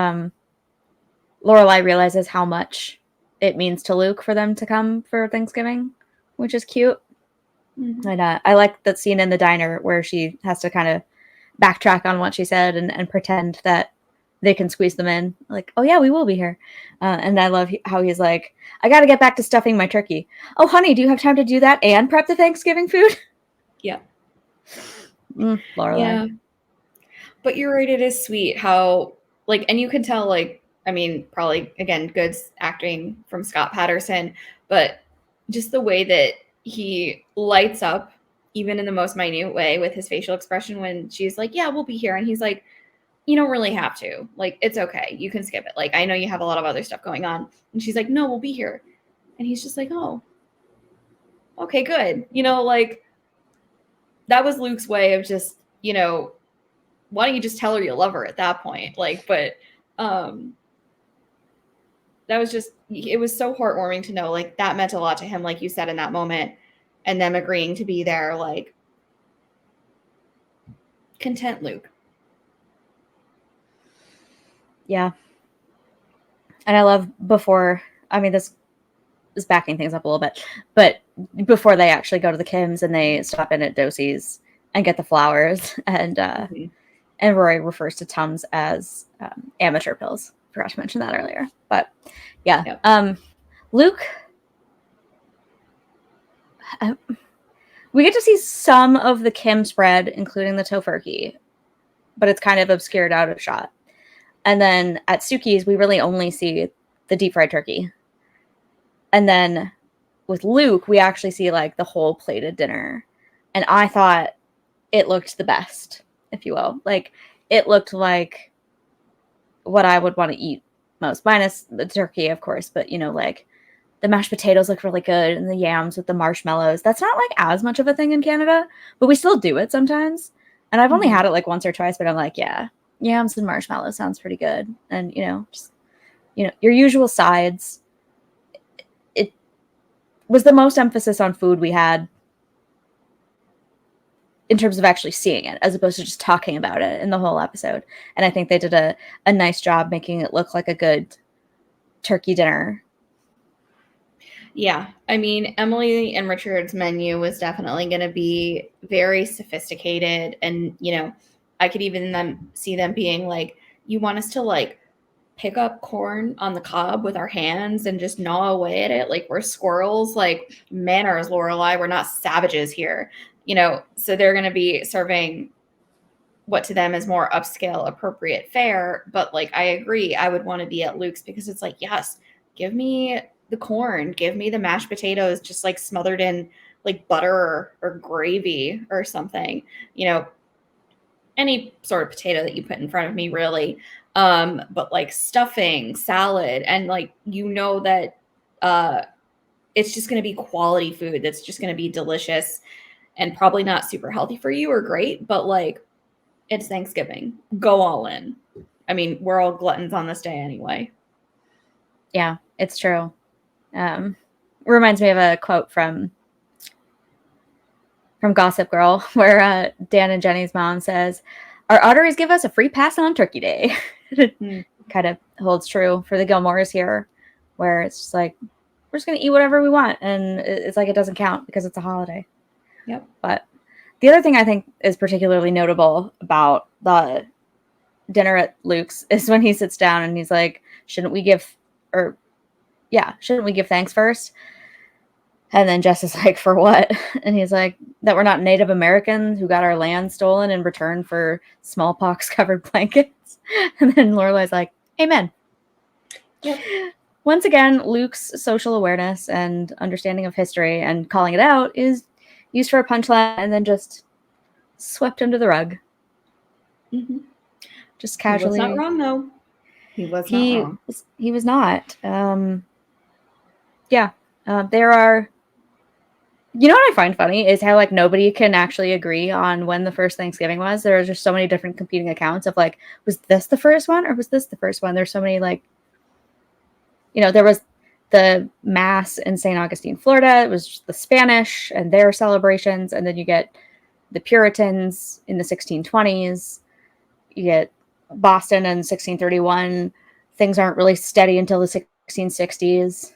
Lorelai realizes how much it means to Luke for them to come for Thanksgiving, which is cute. Mm-hmm. And I like that scene in the diner where she has to kind of backtrack on what she said and pretend that they can squeeze them in. Like, oh yeah, we will be here. And I love how he's like, I got to get back to stuffing my turkey. Oh, honey, do you have time to do that and prep the Thanksgiving food? Yeah. Lorelai. Yeah. But you're right, it is sweet how, and you can tell, probably, again, good acting from Scott Patterson, but just the way that he lights up, even in the most minute way, with his facial expression when she's like, yeah, we'll be here. And he's like, you don't really have to. It's okay. You can skip it. I know you have a lot of other stuff going on. And she's like, no, we'll be here. And he's just like, oh, okay, good. That was Luke's way of just, why don't you just tell her you love her at that point? But that was just, it was so heartwarming to know, that meant a lot to him, like you said, in that moment, and them agreeing to be there, content Luke. Yeah. And I love this is backing things up a little bit, but before they actually go to the Kims and they stop in at Dosie's and get the flowers, and and Rory refers to Tums as amateur pills. Forgot to mention that earlier, but yeah. Yep. Luke, we get to see some of the Kim spread, including the tofurkey, but it's kind of obscured out of shot. And then at Suki's, we really only see the deep fried turkey. And then with Luke, we actually see the whole plated dinner. And I thought it looked the best, if you will. It looked like what I would want to eat most, minus the turkey, of course. But, the mashed potatoes look really good and the yams with the marshmallows. That's not as much of a thing in Canada, but we still do it sometimes. And I've only had it once or twice, but I'm like, yeah, yams and marshmallows sounds pretty good. And, just, your usual sides. It was the most emphasis on food we had in terms of actually seeing it, as opposed to just talking about it in the whole episode. And I think they did a nice job making it look like a good turkey dinner. Yeah. I mean, Emily and Richard's menu was definitely going to be very sophisticated and, I could even see them being like, you want us to like pick up corn on the cob with our hands and just gnaw away at it like we're squirrels? Like, manners, Lorelai, we're not savages here. So they're going to be serving what to them is more upscale, appropriate fare. But like, I agree, I would want to be at Luke's because it's like, yes, give me the corn, give me the mashed potatoes, just like smothered in like butter or gravy or something, any sort of potato that you put in front of me, really. But like stuffing, salad, and like, that it's just going to be quality food that's just going to be delicious and probably not super healthy for you or great, but like, it's Thanksgiving. Go all in. I mean, we're all gluttons on this day anyway. Yeah, it's true. Reminds me of a quote from Gossip Girl, where Dan and Jenny's mom says, "Our arteries give us a free pass on Turkey Day." Kind of holds true for the Gilmores here, where it's just like, we're just going to eat whatever we want. And it's like, it doesn't count because it's a holiday. Yep. But the other thing I think is particularly notable about the dinner at Luke's is when he sits down and he's like, shouldn't we give thanks first? And then Jess is like, for what? And he's like, that we're not Native Americans who got our land stolen in return for smallpox-covered blankets. And then Lorelai's like, amen. Yep. Once again, Luke's social awareness and understanding of history and calling it out is used for a punchline and then just swept under the rug. Mm-hmm. Just casually. He was not wrong, though. He was not wrong. He was not. There are... You know what I find funny is how like nobody can actually agree on when the first Thanksgiving was. There are just so many different competing accounts of like, was this the first one or was this the first one? There's so many like, there was the Mass in St. Augustine, Florida. It was just the Spanish and their celebrations. And then you get the Puritans in the 1620s. You get Boston in 1631. Things aren't really steady until the 1660s.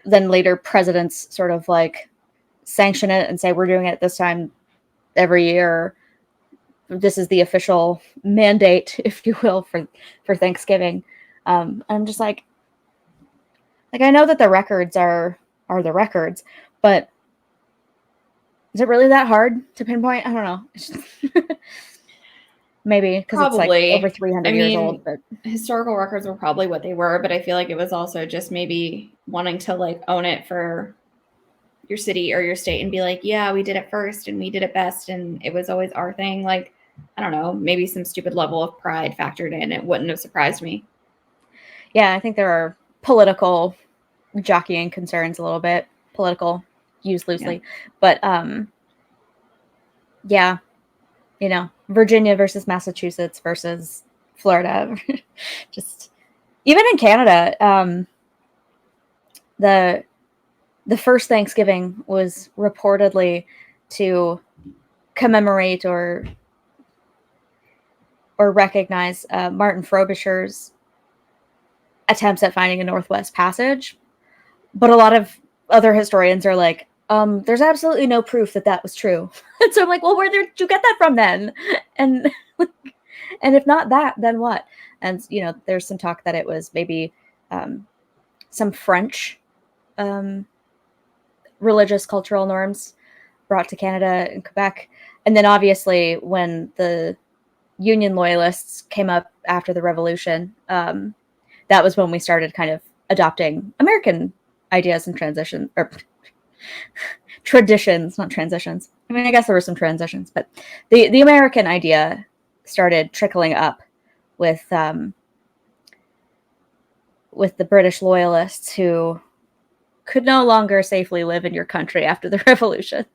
Then later presidents sort of like sanction it and say, we're doing it this time every year. This is the official mandate, if you will, for Thanksgiving. I'm just like I know that the records are the records, but is it really that hard to pinpoint? I don't know. Maybe because it's like over 300 years old. But historical records were probably what they were, but I feel like it was also just maybe wanting to like own it for your city or your state and be like, yeah, we did it first and we did it best and it was always our thing. Like, I don't know, maybe some stupid level of pride factored in. It wouldn't have surprised me. Yeah, I think there are political jockeying concerns a little bit. Political, used loosely. Yeah. But Virginia versus Massachusetts versus Florida. Just even in Canada, the first Thanksgiving was reportedly to commemorate or recognize Martin Frobisher's attempts at finding a Northwest Passage. But a lot of other historians are like, there's absolutely no proof that was true. And so I'm like, well, where did you get that from then? And if not that, then what? And, there's some talk that it was maybe some French religious cultural norms brought to Canada and Quebec. And then obviously when the Union Loyalists came up after the Revolution, that was when we started kind of adopting American ideas and traditions, not transitions. I mean, I guess there were some transitions, but the American idea started trickling up with the British Loyalists who could no longer safely live in your country after the Revolution.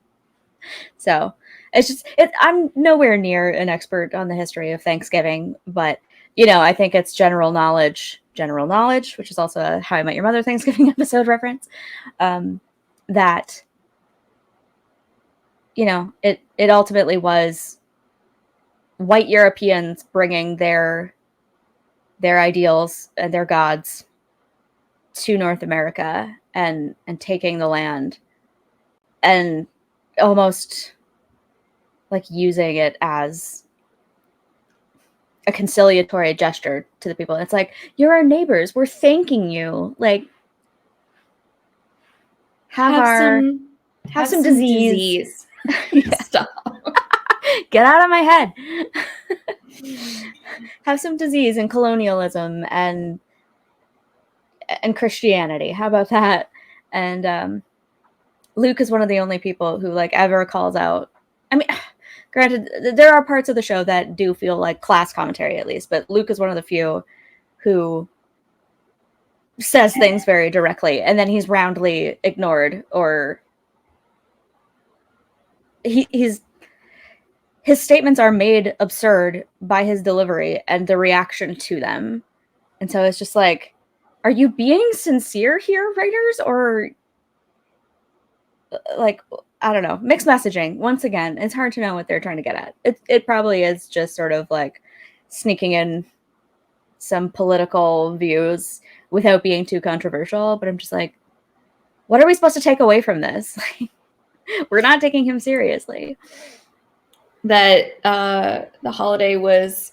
So it's just, I'm nowhere near an expert on the history of Thanksgiving, but I think it's general knowledge, which is also a How I Met Your Mother Thanksgiving episode reference, that, it ultimately was white Europeans bringing their ideals and their gods to North America and taking the land and almost like using it as a conciliatory gesture to the people. It's like, you're our neighbors. We're thanking you. Like, have some disease. Yeah. Stop. Get out of my head. Have some disease and colonialism and Christianity. How about that? And Luke is one of the only people who like ever calls out. I mean, granted, there are parts of the show that do feel like class commentary, at least, but Luke is one of the few who says things very directly, and then he's roundly ignored, or his statements are made absurd by his delivery and the reaction to them. And so it's just like, are you being sincere here, writers? Or like, I don't know, mixed messaging. Once again, it's hard to know what they're trying to get at. It probably is just sort of like sneaking in some political views without being too controversial. But I'm just like, what are we supposed to take away from this? We're not taking him seriously. That the holiday was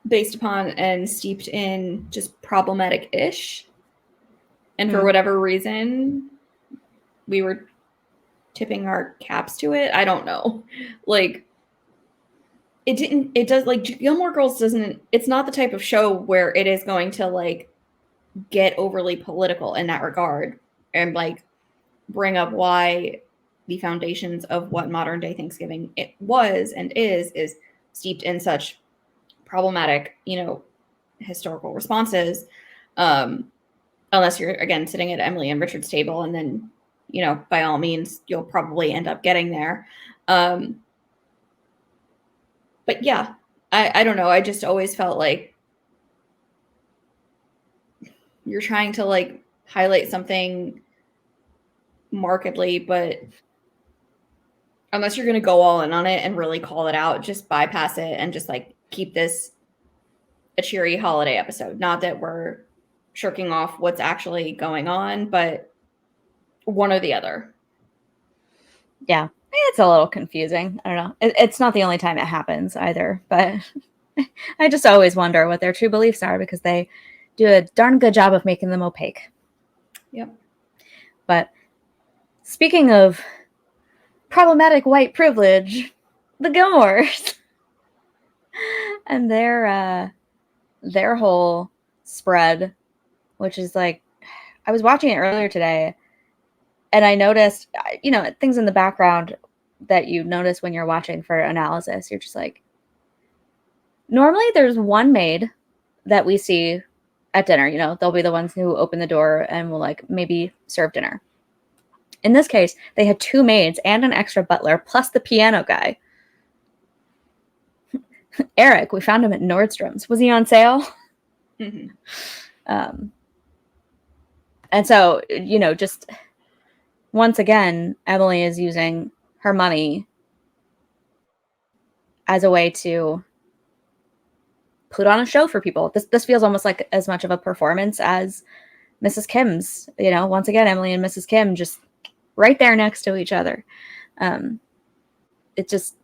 based upon and steeped in just problematic-ish. And for whatever reason, we were tipping our caps to it. I don't know. Like, Gilmore Girls it's not the type of show where it is going to like get overly political in that regard and like bring up why the foundations of what modern day Thanksgiving it was and is steeped in such problematic, historical responses. Unless you're, again, sitting at Emily and Richard's table, and then, by all means, you'll probably end up getting there. But yeah, I don't know. I just always felt like you're trying to like highlight something markedly, but unless you're going to go all in on it and really call it out, just bypass it and just like keep this a cheery holiday episode. Not that we're shirking off what's actually going on, but one or the other. Yeah, it's a little confusing. I don't know. It's not the only time it happens either, but I just always wonder what their true beliefs are because they do a darn good job of making them opaque. Yep. But speaking of problematic white privilege, the Gilmores and their whole spread, which is like, I was watching it earlier today and I noticed, things in the background that you notice when you're watching for analysis. You're just like, normally there's one maid that we see at dinner, they'll be the ones who open the door and will like maybe serve dinner. In this case, they had two maids and an extra butler, plus the piano guy. Eric, we found him at Nordstrom's. Was he on sale? Mm-hmm. And so, just once again, Emily is using her money as a way to put on a show for people. This feels almost like as much of a performance as Mrs. Kim's. Once again, Emily and Mrs. Kim just right there next to each other. It just,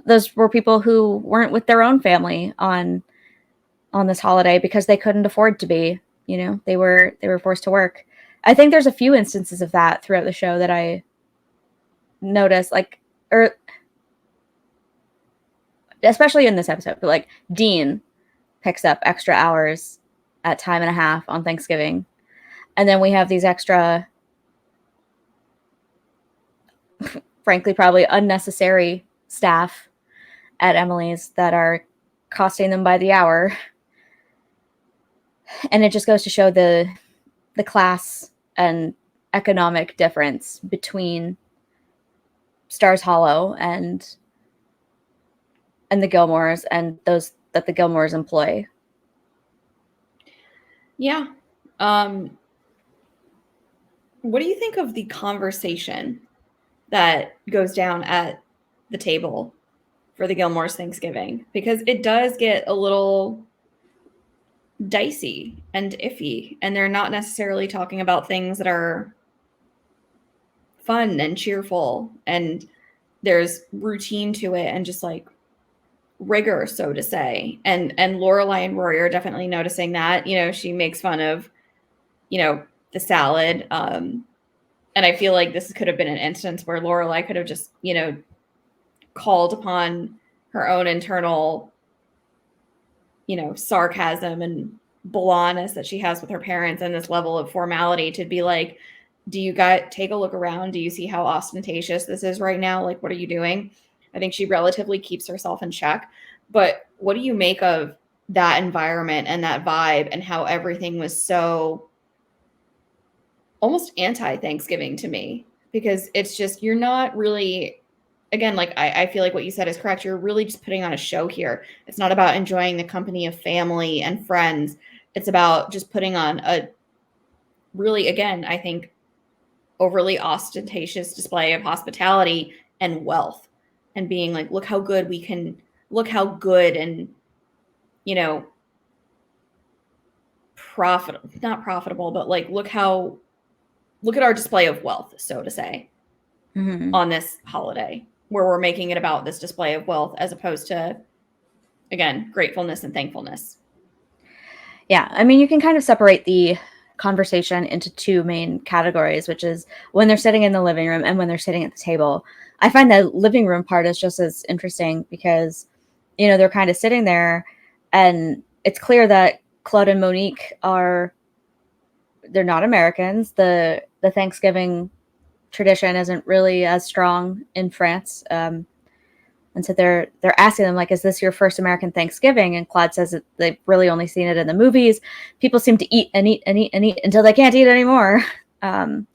those were people who weren't with their own family on this holiday because they couldn't afford to be. They were forced to work. I think there's a few instances of that throughout the show that I noticed, especially in this episode. But like Dean picks up extra hours at time and a half on Thanksgiving. And then we have these extra, frankly, probably unnecessary staff at Emily's that are costing them by the hour. And it just goes to show the class and economic difference between Stars Hollow and the Gilmores and those that the Gilmores employ. Yeah. What do you think of the conversation that goes down at the table for the Gilmores Thanksgiving? Because it does get a little dicey and iffy, and they're not necessarily talking about things that are fun and cheerful, and there's routine to it and just like rigor, so to say. And Lorelai and Rory are definitely noticing that. You know, she makes fun of, you know, the salad. And I feel like this could have been an instance where Lorelai could have just, you know, called upon her own internal, you know, sarcasm and blondness that she has with her parents and this level of formality to be like, do you guys take a look around? Do you see how ostentatious this is right now? Like, what are you doing? I think she relatively keeps herself in check. But what do you make of that environment and that vibe and how everything was so almost anti-Thanksgiving to me? Because it's just, you're not really, again, like I feel like what you said is correct. You're really just putting on a show here. It's not about enjoying the company of family and friends. It's about just putting on a really, again, I think, overly ostentatious display of hospitality and wealth and being like, look how good we can, look how good and, you know, not profitable, but like, look at our display of wealth, so to say, on this holiday, where we're making it about this display of wealth as opposed to, again, gratefulness and thankfulness. Yeah. I mean, you can kind of separate the conversation into two main categories, which is when they're sitting in the living room and when they're sitting at the table. I find the living room part is just as interesting because, you know, they're kind of sitting there and it's clear that Claude and Monique they're not Americans. The Thanksgiving tradition isn't really as strong in France. And so they're asking them, like, is this your first American Thanksgiving? And Claude says that they've really only seen it in the movies. People seem to eat and eat and eat and eat until they can't eat anymore. And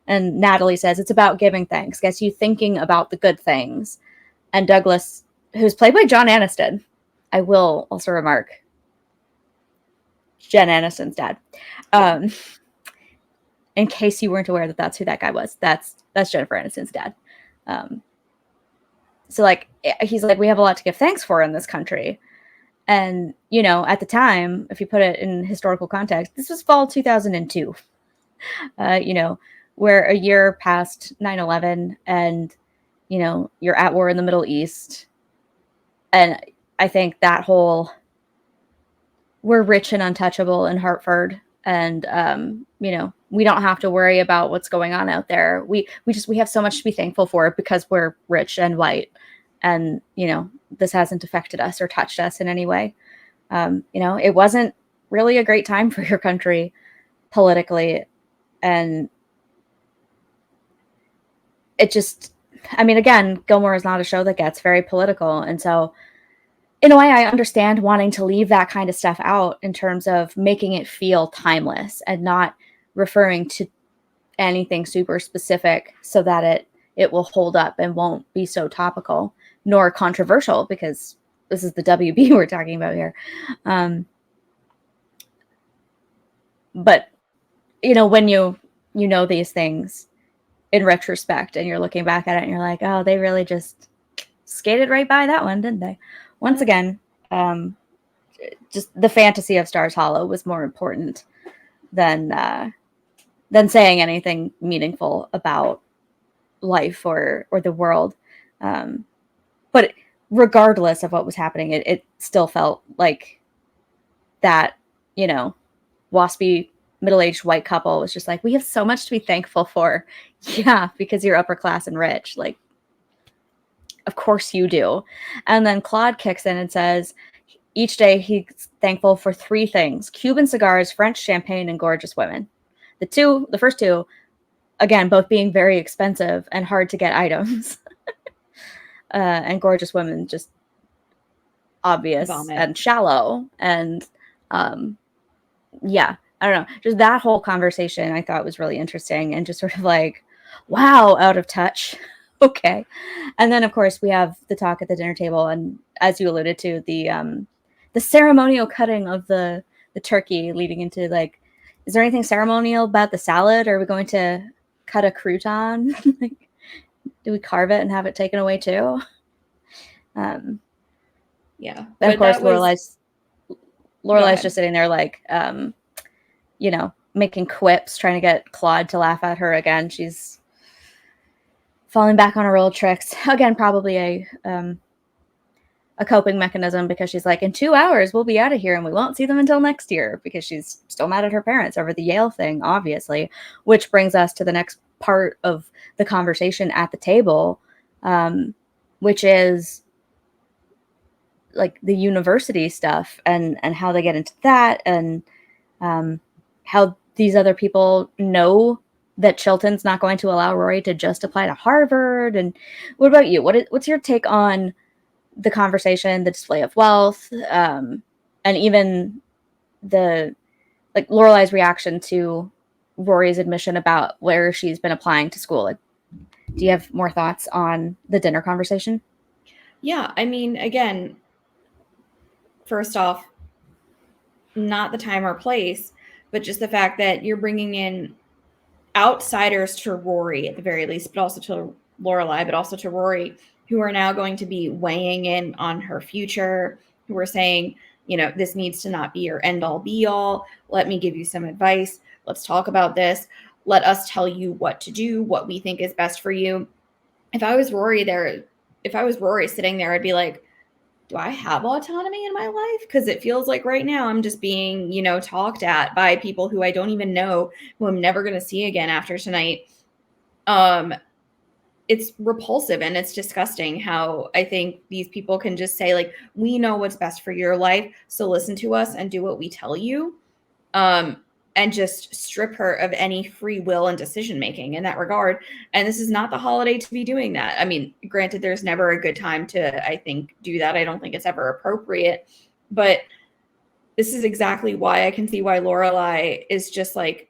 Natalie says it's about giving thanks, gets you thinking about the good things. And Douglas, who's played by John Aniston, I will also remark, Jen Aniston's dad. In case you weren't aware that that's who that guy was, that's Jennifer Aniston's dad. So, like, he's like, we have a lot to give thanks for in this country. And, you know, at the time, if you put it in historical context, this was fall 2002. You know, we're a year past 9/11 and, you know, you're at war in the Middle East. And I think that whole, we're rich and untouchable in Hartford. And, you know, we don't have to worry about what's going on out there. We have so much to be thankful for because we're rich and white. And, you know, this hasn't affected us or touched us in any way. You know, it wasn't really a great time for your country politically. And it just, I mean, again, Gilmore is not a show that gets very political. And so, in a way, I understand wanting to leave that kind of stuff out in terms of making it feel timeless and not referring to anything super specific so that it will hold up and won't be so topical nor controversial, because this is the WB we're talking about here. But, you know, when you know these things in retrospect and you're looking back at it and you're like, oh, they really just skated right by that one, didn't they? Once again, just the fantasy of Stars Hollow was more important than saying anything meaningful about life or the world. But regardless of what was happening, it still felt like that, you know, waspy middle-aged white couple was just like, we have so much to be thankful for. Yeah, because you're upper class and rich. Like, of course you do. And then Claude kicks in and says each day he's thankful for three things: Cuban cigars, French champagne, and gorgeous women. The first two, again, both being very expensive and hard to get items. And gorgeous women, just obvious Vomit. and shallow. And yeah, I don't know. Just that whole conversation I thought was really interesting and just sort of like, wow, out of touch. Okay. And then, of course, we have the talk at the dinner table. And as you alluded to, the ceremonial cutting of the turkey leading into, like, is there anything ceremonial about the salad? Are we going to cut a crouton? Like, do we carve it and have it taken away too? Yeah. And of course, Lorelai's just sitting there like, you know, making quips, trying to get Claude to laugh at her again. She's falling back on her old tricks. Again, probably a a coping mechanism because she's like, in 2 hours, we'll be out of here and we won't see them until next year, because she's still mad at her parents over the Yale thing, obviously, which brings us to the next part of the conversation at the table, which is like the university stuff and how they get into that, and how these other people know that Chilton's not going to allow Rory to just apply to Harvard. And what about you? What's your take on the conversation, the display of wealth, and even the like Lorelai's reaction to Rory's admission about where she's been applying to school? Like, do you have more thoughts on the dinner conversation? Yeah, I mean, again, first off, not the time or place, but just the fact that you're bringing in outsiders to Rory at the very least, but also to Lorelai, but also to Rory, who are now going to be weighing in on her future, who are saying, you know, this needs to not be your end all be all. Let me give you some advice. Let's talk about this. Let us tell you what to do, what we think is best for you. If I was Rory sitting there, I'd be like, do I have autonomy in my life? Because it feels like right now I'm just being, you know, talked at by people who I don't even know, who I'm never going to see again after tonight. It's repulsive and it's disgusting how I think these people can just say, like, we know what's best for your life, so listen to us and do what we tell you. And just strip her of any free will and decision making in that regard. And this is not the holiday to be doing that. I mean, granted, there's never a good time to, I think, do that. I don't think it's ever appropriate. But this is exactly why I can see why Lorelai is just like,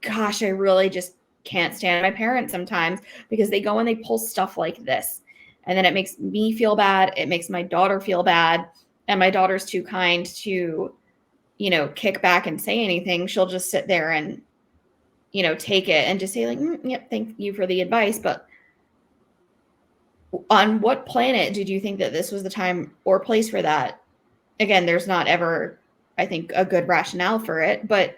gosh, I really just can't stand my parents sometimes, because they go and they pull stuff like this. And then it makes me feel bad. It makes my daughter feel bad. And my daughter's too kind to, you know, kick back and say anything. She'll just sit there and, you know, take it and just say like, yep, thank you for the advice. But on what planet did you think that this was the time or place for that? Again, there's not ever, I think, a good rationale for it, but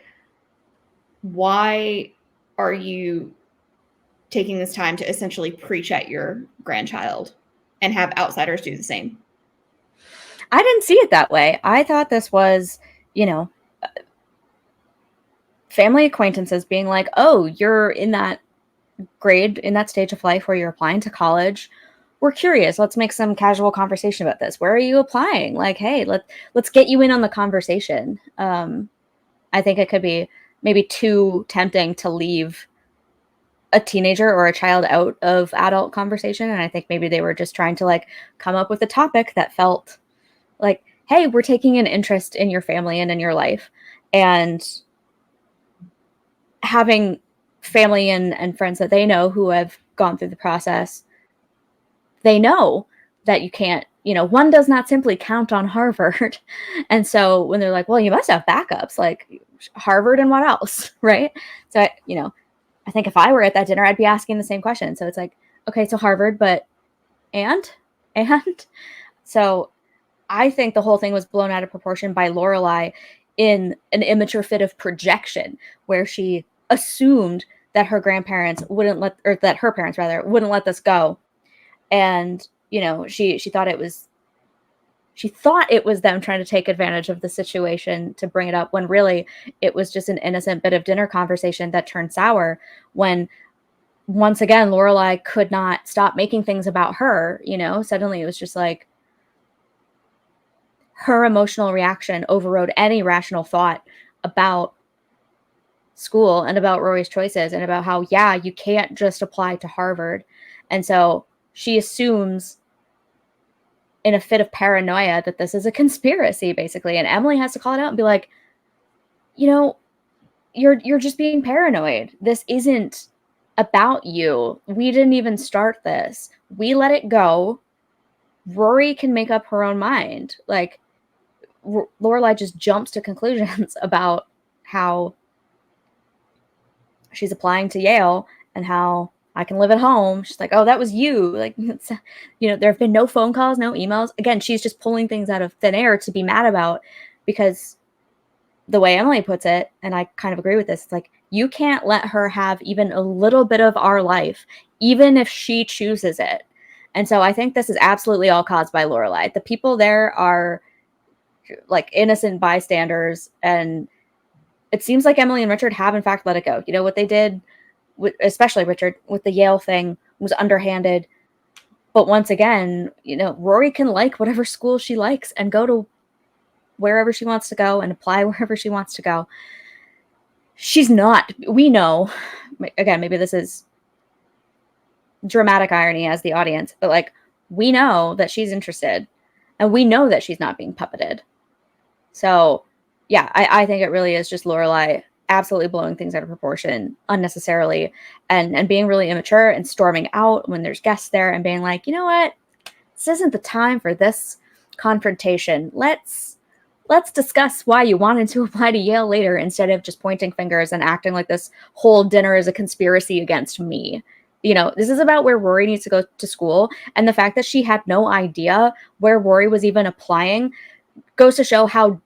why are you taking this time to essentially preach at your grandchild and have outsiders do the same? I didn't see it that way. I thought this was, you know, family acquaintances being like, oh, you're in that grade, in that stage of life where you're applying to college. We're curious. Let's make some casual conversation about this. Where are you applying? Like, hey, let's get you in on the conversation. I think it could be maybe too tempting to leave a teenager or a child out of adult conversation. And I think maybe they were just trying to like come up with a topic that felt like, hey, we're taking an interest in your family and in your life. And having family and friends that they know who have gone through the process, they know that you can't, you know, one does not simply count on Harvard. And so when they're like, well, you must have backups, like Harvard and what else, right? So, I think if I were at that dinner, I'd be asking the same question. So it's like, okay, so Harvard, but and so I think the whole thing was blown out of proportion by Lorelai in an immature fit of projection, where she assumed that her grandparents wouldn't let, or that her parents rather wouldn't let this go. And, she thought it was them trying to take advantage of the situation to bring it up, when really it was just an innocent bit of dinner conversation that turned sour when, once again, Lorelai could not stop making things about her. Suddenly it was just like her emotional reaction overrode any rational thought about school and about Rory's choices and about how, yeah, you can't just apply to Harvard. And so she assumes in a fit of paranoia that this is a conspiracy, basically. And Emily has to call it out and be like, you're just being paranoid. This isn't about you. We didn't even start this. We let it go. Rory can make up her own mind. Like, Lorelai just jumps to conclusions about how she's applying to Yale and how I can live at home. She's like, oh, that was you. Like, there have been no phone calls, no emails. Again, she's just pulling things out of thin air to be mad about, because the way Emily puts it, and I kind of agree with this, it's like, you can't let her have even a little bit of our life, even if she chooses it. And so I think this is absolutely all caused by Lorelai. The people there are like innocent bystanders, and it seems like Emily and Richard have in fact let it go. You know, what they did, especially Richard, with the Yale thing was underhanded. But once again, you know, Rory can like whatever school she likes and go to wherever she wants to go and apply wherever she wants to go. She's not, we know, again, maybe this is dramatic irony as the audience, but like, we know that she's interested and we know that she's not being puppeted. So yeah, I think it really is just Lorelai absolutely blowing things out of proportion unnecessarily and being really immature and storming out when there's guests there and being like, you know what, this isn't the time for this confrontation. Let's discuss why you wanted to apply to Yale later instead of just pointing fingers and acting like this whole dinner is a conspiracy against me. You know, this is about where Rory needs to go to school, and the fact that she had no idea where Rory was even applying goes to show how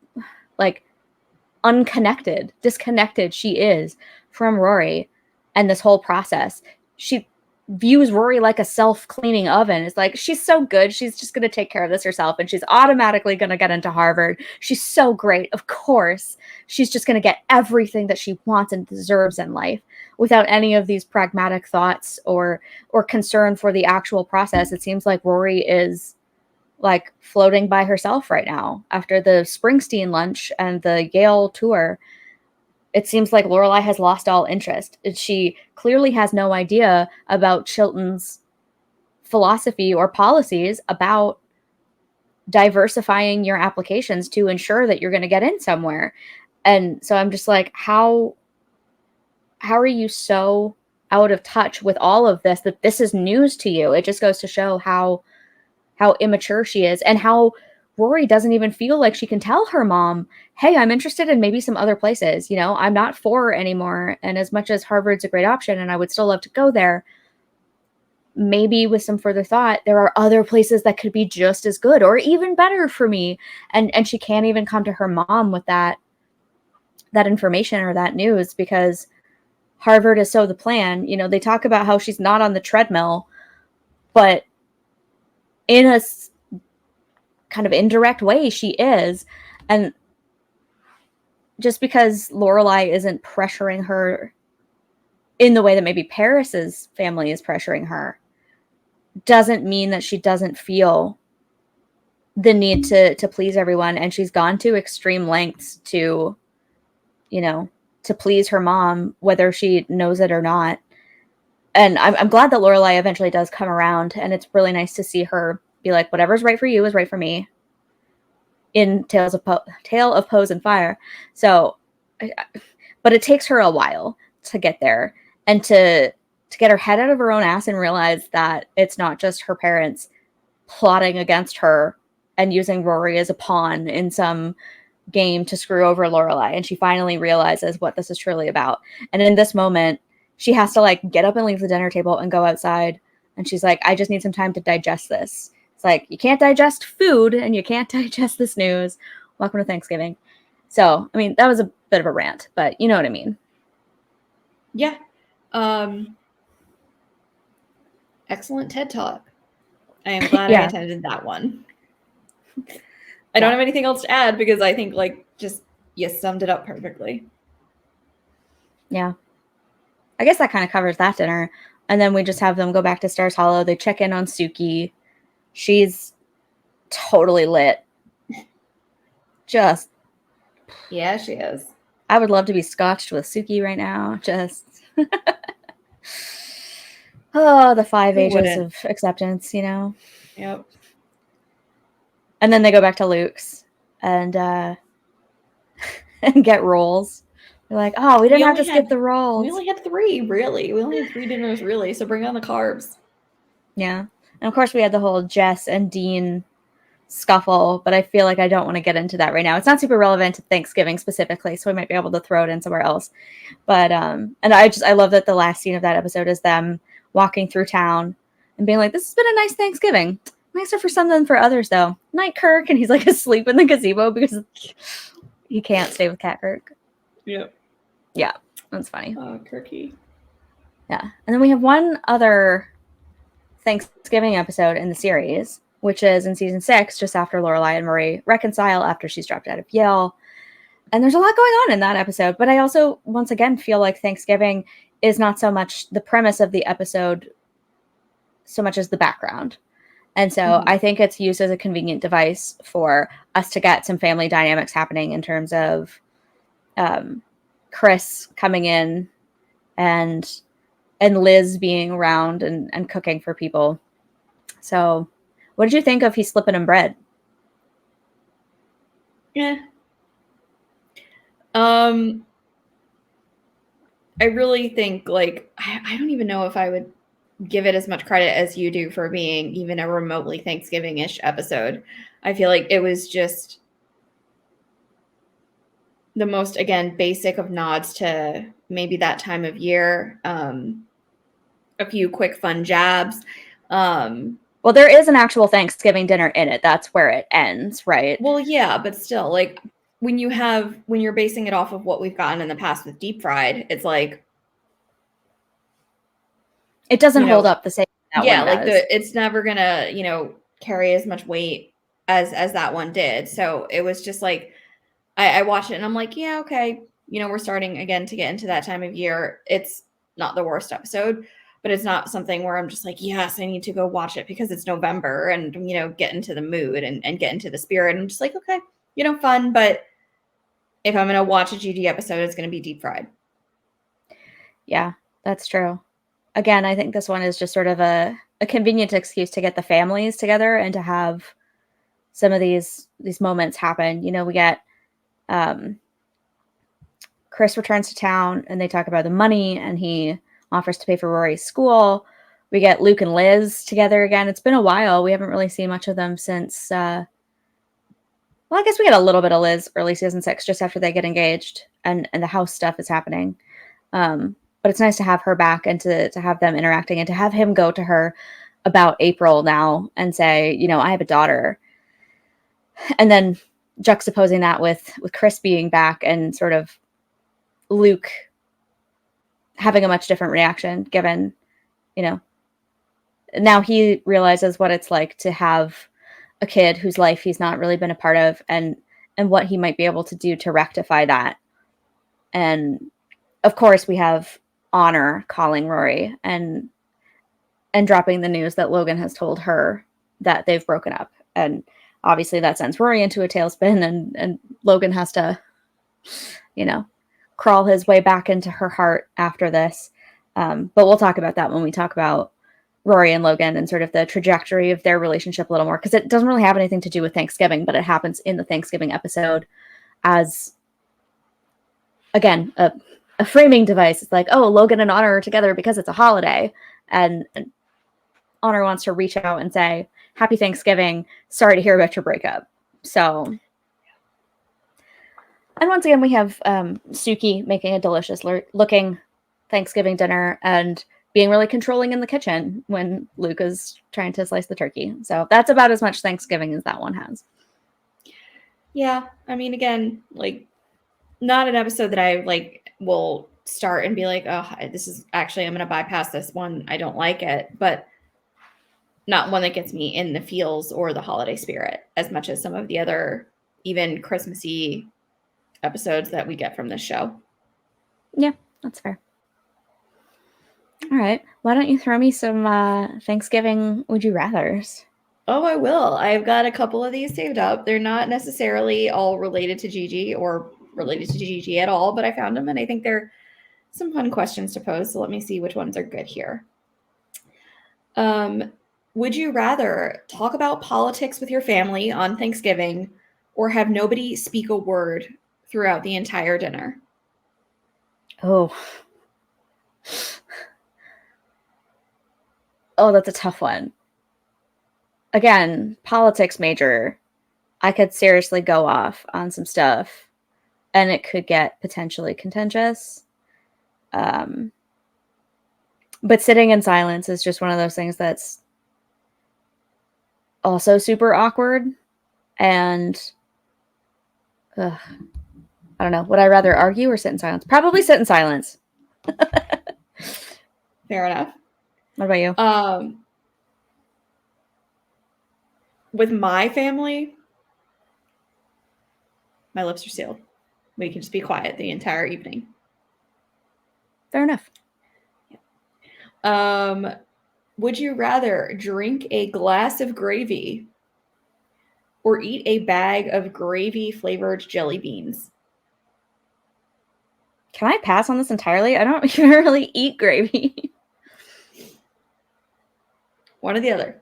like disconnected she is from Rory and this whole process. She views Rory like a self-cleaning oven. It's like, she's so good, she's just going to take care of this herself and she's automatically going to get into Harvard. She's so great. Of course, she's just going to get everything that she wants and deserves in life without any of these pragmatic thoughts or concern for the actual process. It seems like Rory is like floating by herself right now after the Springsteen lunch and the Yale tour. It seems like Lorelai has lost all interest. She clearly has no idea about Chilton's philosophy or policies about diversifying your applications to ensure that you're going to get in somewhere. And so I'm just like, how are you so out of touch with all of this that this is news to you? It just goes to show how immature she is and how Rory doesn't even feel like she can tell her mom, hey, I'm interested in maybe some other places. You know, I'm not 4 anymore. And as much as Harvard's a great option and I would still love to go there, maybe with some further thought, there are other places that could be just as good or even better for me. And she can't even come to her mom with that information or that news because Harvard is so the plan. You know, they talk about how she's not on the treadmill, but in a kind of indirect way, she is. And just because Lorelai isn't pressuring her in the way that maybe Paris's family is pressuring her doesn't mean that she doesn't feel the need to please everyone. And she's gone to extreme lengths to, you know, to please her mom, whether she knows it or not. And I'm glad that Lorelai eventually does come around, and it's really nice to see her be like, whatever's right for you is right for me in Tale of Pose and Fire. So, but it takes her a while to get there and to get her head out of her own ass and realize that it's not just her parents plotting against her and using Rory as a pawn in some game to screw over Lorelai. And she finally realizes what this is truly about. And in this moment, she has to like get up and leave the dinner table and go outside. And she's like, I just need some time to digest this. It's like, you can't digest food and you can't digest this news. Welcome to Thanksgiving. So, I mean, that was a bit of a rant, but you know what I mean. Yeah. Excellent TED Talk. I am glad I attended that one. I don't have anything else to add because I think like just you summed it up perfectly. Yeah. I guess that kind of covers that dinner. And then we just have them go back to Stars Hollow. They check in on Suki. She's totally lit. Just. Yeah, she is. I would love to be scotched with Suki right now. Just. Oh, the 5 ages of acceptance, you know? Yep. And then they go back to Luke's and get rolls. They're like, oh, we didn't have to skip the rolls. We only had 3, really. We only had 3 dinners, really. So bring on the carbs. Yeah. And of course, we had the whole Jess and Dean scuffle, but I feel like I don't want to get into that right now. It's not super relevant to Thanksgiving specifically, so we might be able to throw it in somewhere else. But and I love that the last scene of that episode is them walking through town and being like, this has been a nice Thanksgiving. Nicer for some than for others, though. Night, Kirk. And he's like asleep in the gazebo because he can't stay with Cat Kirk. Yep. Yeah, that's funny. Oh, Kirky. Yeah. And then we have one other Thanksgiving episode in the series, which is in season 6, just after Lorelai and Murray reconcile after she's dropped out of Yale. And there's a lot going on in that episode. But I also, once again, feel like Thanksgiving is not so much the premise of the episode so much as the background. And so I think it's used as a convenient device for us to get some family dynamics happening in terms of Chris coming in and Liz being around and cooking for people. So what did you think of he's slipping him bread? Yeah. I really think, like, I don't even know if I would give it as much credit as you do for being even a remotely Thanksgiving-ish episode. I feel like it was just the most, again, basic of nods to maybe that time of year. A few quick fun jabs. Well, there is an actual Thanksgiving dinner in it. That's where it ends, right? Well, yeah, but still, like, when you're basing it off of what we've gotten in the past with deep fried, it's like, it doesn't hold up the same. Yeah, like it's never gonna, carry as much weight as that one did. So it was just like, I watched it and I'm like, yeah, okay, we're starting again to get into that time of year. It's not the worst episode, but it's not something where I'm just like, yes, I need to go watch it because it's November and, get into the mood and get into the spirit. I'm just like, okay, fun. But if I'm going to watch a GG episode, it's going to be deep fried. Yeah, that's true. Again, I think this one is just sort of a convenient excuse to get the families together and to have some of these moments happen. We get Chris returns to town and they talk about the money and he offers to pay for Rory's school. We get Luke and Liz together again. It's been a while. We haven't really seen much of them since, well, I guess we get a little bit of Liz early season 6, just after they get engaged and the house stuff is happening. But it's nice to have her back and to have them interacting and to have him go to her about April now and say, I have a daughter. And then juxtaposing that with Chris being back and sort of Luke having a much different reaction given, now he realizes what it's like to have a kid whose life he's not really been a part of and what he might be able to do to rectify that. And of course we have Honor calling Rory and dropping the news that Logan has told her that they've broken up. And obviously that sends Rory into a tailspin and Logan has to, crawl his way back into her heart after this. But we'll talk about that when we talk about Rory and Logan and sort of the trajectory of their relationship a little more, because it doesn't really have anything to do with Thanksgiving, but it happens in the Thanksgiving episode as, again, a framing device. It's like, oh, Logan and Honor are together because it's a holiday. And Honor wants to reach out and say, happy Thanksgiving. Sorry to hear about your breakup. So, and once again, we have Suki making a delicious looking Thanksgiving dinner and being really controlling in the kitchen when Luke is trying to slice the turkey. So that's about as much Thanksgiving as that one has. Yeah. I mean, again, like, not an episode that I will start and be like, oh, this is actually, I'm going to bypass this one. I don't like it, but not one that gets me in the feels or the holiday spirit as much as some of the other even Christmassy episodes that we get from this show. Yeah, that's fair. All right. Why don't you throw me some Thanksgiving Would You Rathers? Oh, I will. I've got a couple of these saved up. They're not necessarily all related to Gigi or related to Gigi at all, but I found them and I think they're some fun questions to pose. So let me see which ones are good here. Would you rather talk about politics with your family on Thanksgiving or have nobody speak a word throughout the entire dinner? Oh, that's a tough one. Again, politics major. I could seriously go off on some stuff and it could get potentially contentious. But sitting in silence is just one of those things that's also super awkward. And I don't know. Would I rather argue or sit in silence? Probably sit in silence. Fair enough. What about you? with my family, my lips are sealed. We can just be quiet the entire evening. Fair enough. Would you rather drink a glass of gravy or eat a bag of gravy-flavored jelly beans? Can I pass on this entirely? I don't even really eat gravy. One or the other.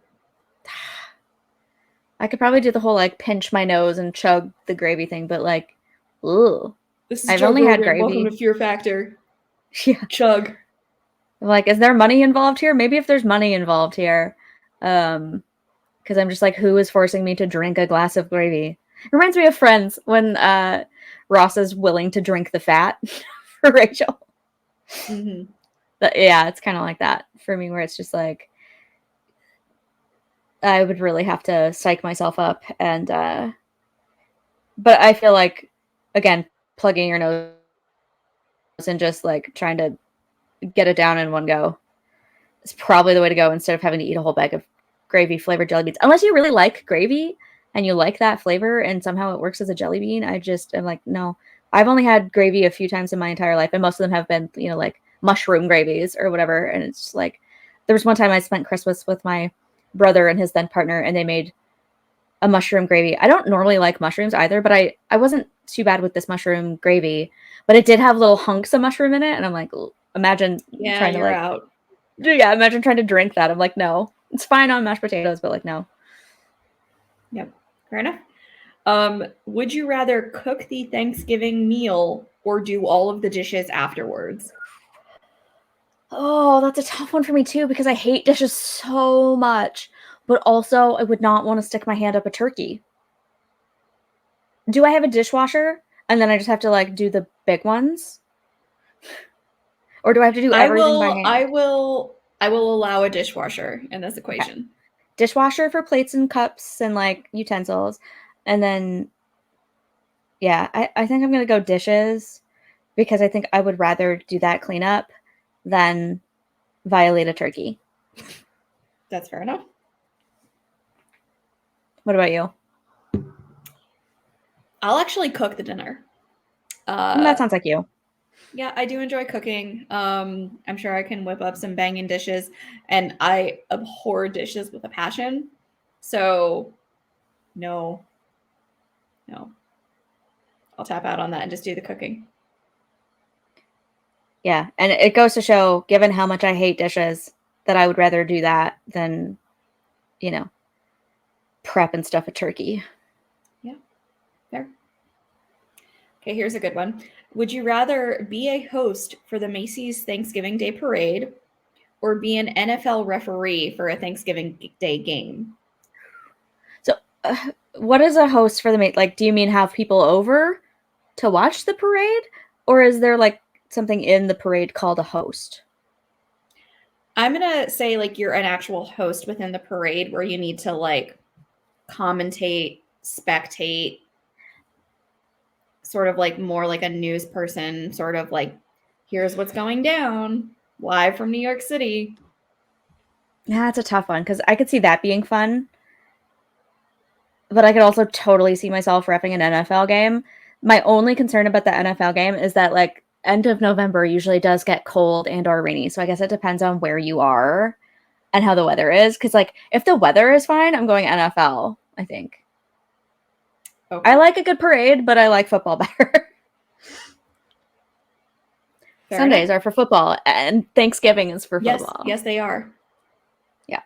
I could probably do the whole like pinch my nose and chug the gravy thing, but like, ooh. This is I've Joe only had Rogan. gravy. Welcome to Fear Factor. Yeah. Chug. Like, is there money involved here? Maybe if there's money involved here. Because I'm just like, who is forcing me to drink a glass of gravy? It reminds me of Friends when Ross is willing to drink the fat for Rachel. Mm-hmm. But yeah, it's kind of like that for me, where it's just like, I would really have to psych myself up. And, but I feel like, again, plugging your nose and just like trying to get it down in one go is probably the way to go instead of having to eat a whole bag of gravy flavored jelly beans. Unless you really like gravy and you like that flavor and somehow it works as a jelly bean, I just am like, no. I've only had gravy a few times in my entire life, and most of them have been, you know, like mushroom gravies or whatever. And it's just like, there was one time I spent Christmas with my brother and his then partner, and they made a mushroom gravy. I don't normally like mushrooms either, but I wasn't too bad with this mushroom gravy, but it did have little hunks of mushroom in it. And I'm like, imagine trying to like, out. Yeah, imagine trying to drink that. I'm like, no, it's fine on mashed potatoes, but like, no. Yep, fair enough. Would you rather cook the Thanksgiving meal or do all of the dishes afterwards? Oh, that's a tough one for me too, because I hate dishes so much, but also I would not want to stick my hand up a turkey. Do I have a dishwasher and then I just have to like do the big ones? Or do I have to do everything by hand? I will allow a dishwasher in this equation. Okay. Dishwasher for plates and cups and like utensils. And then, yeah, I think I'm going to go dishes because I think I would rather do that cleanup than violate a turkey. That's fair enough. What about you? I'll actually cook the dinner. That sounds like you. Yeah, I do enjoy cooking. I'm sure I can whip up some banging dishes, and I abhor dishes with a passion. So, no. I'll tap out on that and just do the cooking. Yeah, and it goes to show, given how much I hate dishes, that I would rather do that than, you know, prep and stuff a turkey. Yeah, fair. Okay, here's a good one. Would you rather be a host for the Macy's Thanksgiving Day Parade or be an NFL referee for a Thanksgiving Day game? So, what is a host for the like? Do you mean have people over to watch the parade, or is there like something in the parade called a host? I'm gonna say like you're an actual host within the parade where you need to like commentate, spectate, sort of like more like a news person, sort of like, here's what's going down live from New York City. Yeah, it's a tough one because I could see that being fun. But I could also totally see myself repping an NFL game. My only concern about the NFL game is that like end of November usually does get cold and or rainy. So I guess it depends on where you are and how the weather is. Because like if the weather is fine, I'm going NFL, I think. Okay. I like a good parade, but I like football better. Sundays are for football and Thanksgiving is for football. Yes, they are. Yeah.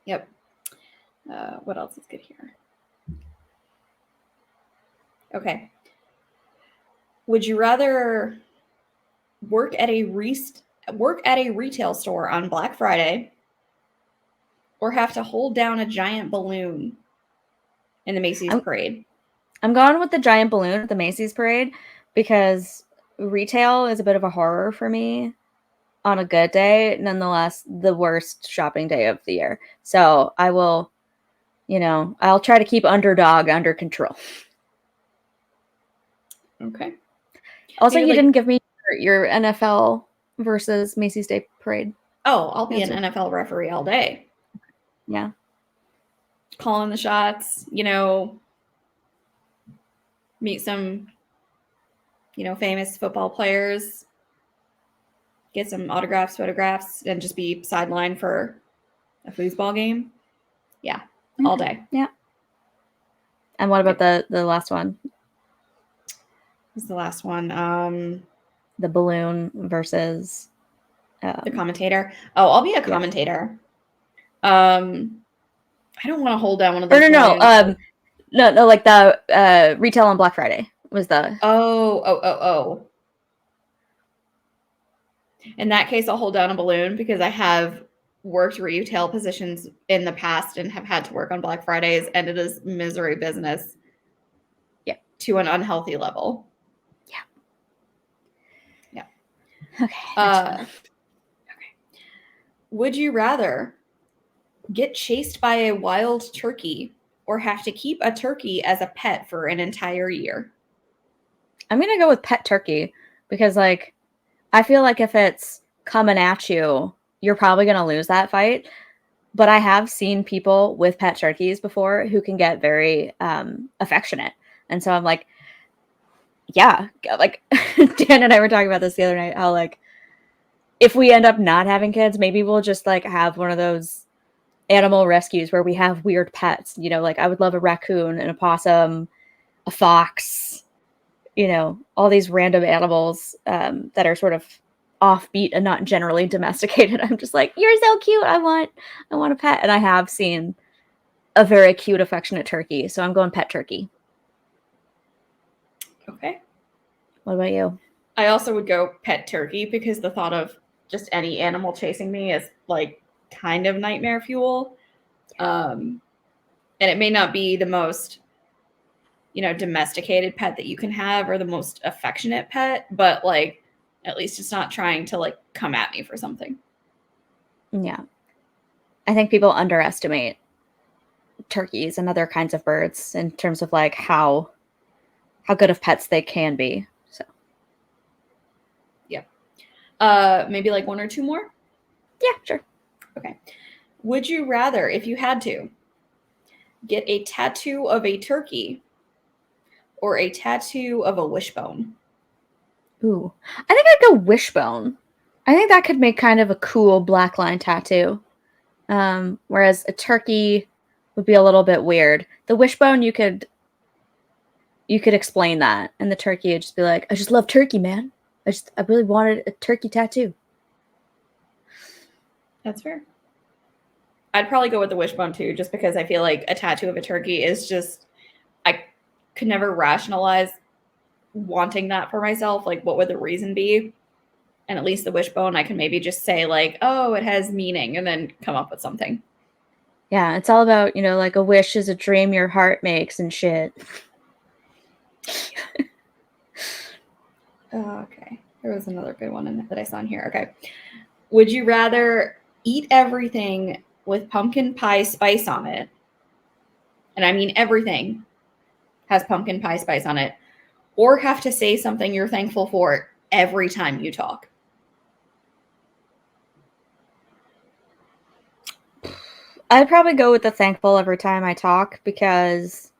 Yep. What else is good here? Okay. Would you rather work at a retail store on Black Friday or have to hold down a giant balloon in the Macy's parade? I'm going with the giant balloon at the Macy's parade because retail is a bit of a horror for me on a good day. Nonetheless, the worst shopping day of the year. So I will, I'll try to keep underdog under control. Okay. Also, you didn't give me your NFL versus Macy's Day Parade. Oh, I'll be an NFL referee all day. Yeah. calling the shots, meet some, famous football players, get some autographs, photographs, and just be sidelined for a foosball game. Yeah, all day. Yeah. And what about the last one? What's the last one? The balloon versus the commentator. Oh, I'll be a commentator. I don't want to hold down one of those. No, like the retail on Black Friday was the. Oh. In that case, I'll hold down a balloon because I have worked retail positions in the past and have had to work on Black Fridays, and it is misery business. Yeah. To an unhealthy level. Yeah. Okay. Okay. Would you rather get chased by a wild turkey or have to keep a turkey as a pet for an entire year? I'm going to go with pet turkey because, like, I feel like if it's coming at you, you're probably going to lose that fight. But I have seen people with pet turkeys before who can get very affectionate. And so I'm like, yeah, like Dan and I were talking about this the other night, how like if we end up not having kids, maybe we'll just like have one of those animal rescues where we have weird pets. Like I would love a raccoon and a possum, a fox, all these random animals that are sort of offbeat and not generally domesticated. I'm just like, you're so cute. I want a pet. And I have seen a very cute, affectionate turkey. So I'm going pet turkey. Okay. What about you? I also would go pet turkey because the thought of just any animal chasing me is like kind of nightmare fuel. And it may not be the most, domesticated pet that you can have or the most affectionate pet, but like at least it's not trying to like come at me for something. Yeah. I think people underestimate turkeys and other kinds of birds in terms of like how good of pets they can be. So yeah. Maybe like one or two more? Yeah, sure. Okay. Would you rather, if you had to, get a tattoo of a turkey or a tattoo of a wishbone? Ooh. I think I'd go wishbone. I think that could make kind of a cool black line tattoo. Whereas a turkey would be a little bit weird. The wishbone, you could explain that, and the turkey would just be like, I just love turkey, man. I really wanted a turkey tattoo. That's fair. I'd probably go with the wishbone too, just because I feel like a tattoo of a turkey is just, I could never rationalize wanting that for myself. Like, what would the reason be? And at least the wishbone, I can maybe just say like, oh, it has meaning, and then come up with something. Yeah, it's all about, like a wish is a dream your heart makes and shit. Okay. There was another good one that I saw in here. Okay. Would you rather eat everything with pumpkin pie spice on it? And I mean everything has pumpkin pie spice on it, or have to say something you're thankful for every time you talk? I'd probably go with the thankful every time I talk because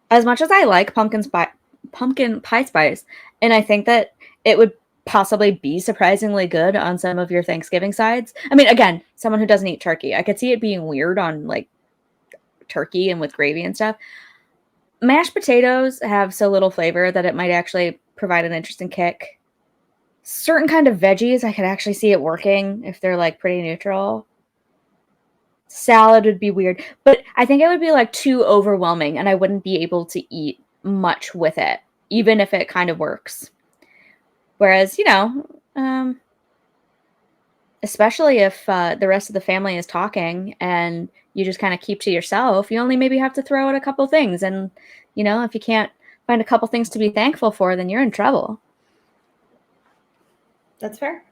as much as I like pumpkin pie spice, and I think that it would possibly be surprisingly good on some of your Thanksgiving sides. I mean, again, someone who doesn't eat turkey, I could see it being weird on like turkey and with gravy and stuff. Mashed potatoes have so little flavor that it might actually provide an interesting kick. Certain kind of veggies, I could actually see it working if they're like pretty neutral. Salad would be weird, but I think it would be like too overwhelming and I wouldn't be able to eat much with it, even if it kind of works. Whereas, especially if the rest of the family is talking and you just kind of keep to yourself, you only maybe have to throw out a couple things. And, if you can't find a couple things to be thankful for, then you're in trouble. That's fair.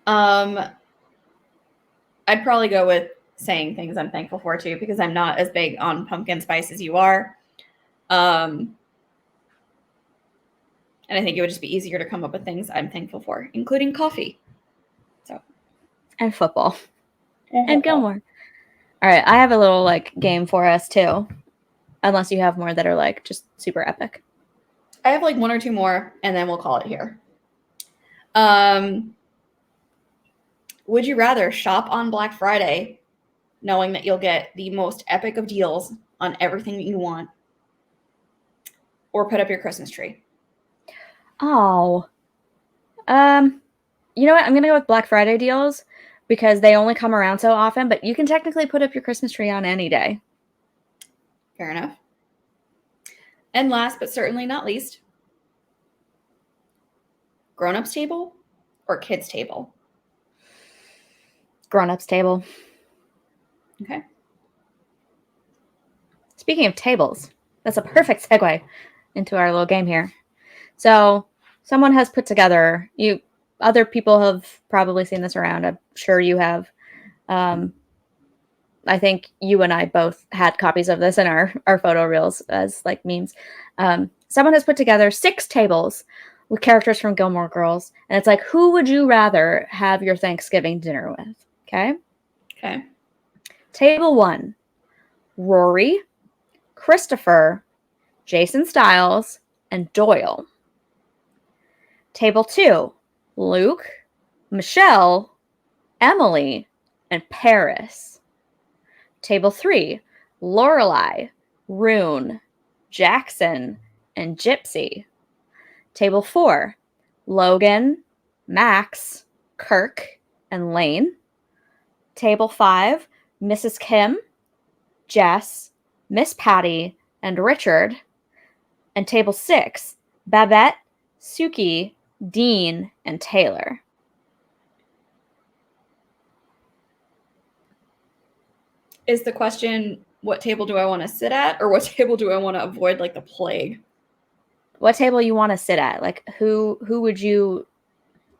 I'd probably go with saying things I'm thankful for too, because I'm not as big on pumpkin spice as you are. And I think it would just be easier to come up with things I'm thankful for, including coffee. And football. And Gilmore. All right, I have a little like game for us too. Unless you have more that are like just super epic. I have like one or two more, and then we'll call it here. Would you rather shop on Black Friday, knowing that you'll get the most epic of deals on everything that you want, or put up your Christmas tree? Oh. You know what? I'm going to go with Black Friday deals because they only come around so often, but you can technically put up your Christmas tree on any day. Fair enough. And last but certainly not least, grown-ups table or kids table? Grown-ups table. Okay. Speaking of tables, that's a perfect segue into our little game here. So someone has put together, other people have probably seen this around. I'm sure you have. I think you and I both had copies of this in our photo reels as like memes. Someone has put together 6 tables with characters from Gilmore Girls. And it's like, who would you rather have your Thanksgiving dinner with? Okay. Okay. Table 1, Rory, Christopher, Jason Stiles, and Doyle. Table 2, Luke, Michelle, Emily, and Paris. Table 3, Lorelai, Rune, Jackson, and Gypsy. Table 4, Logan, Max, Kirk, and Lane. Table 5, Mrs. Kim, Jess, Miss Patty, and Richard. And table 6, Babette, Suki, Dean, and Taylor. Is the question, what table do I want to sit at, or what table do I want to avoid like the plague? What table you want to sit at? Like who would you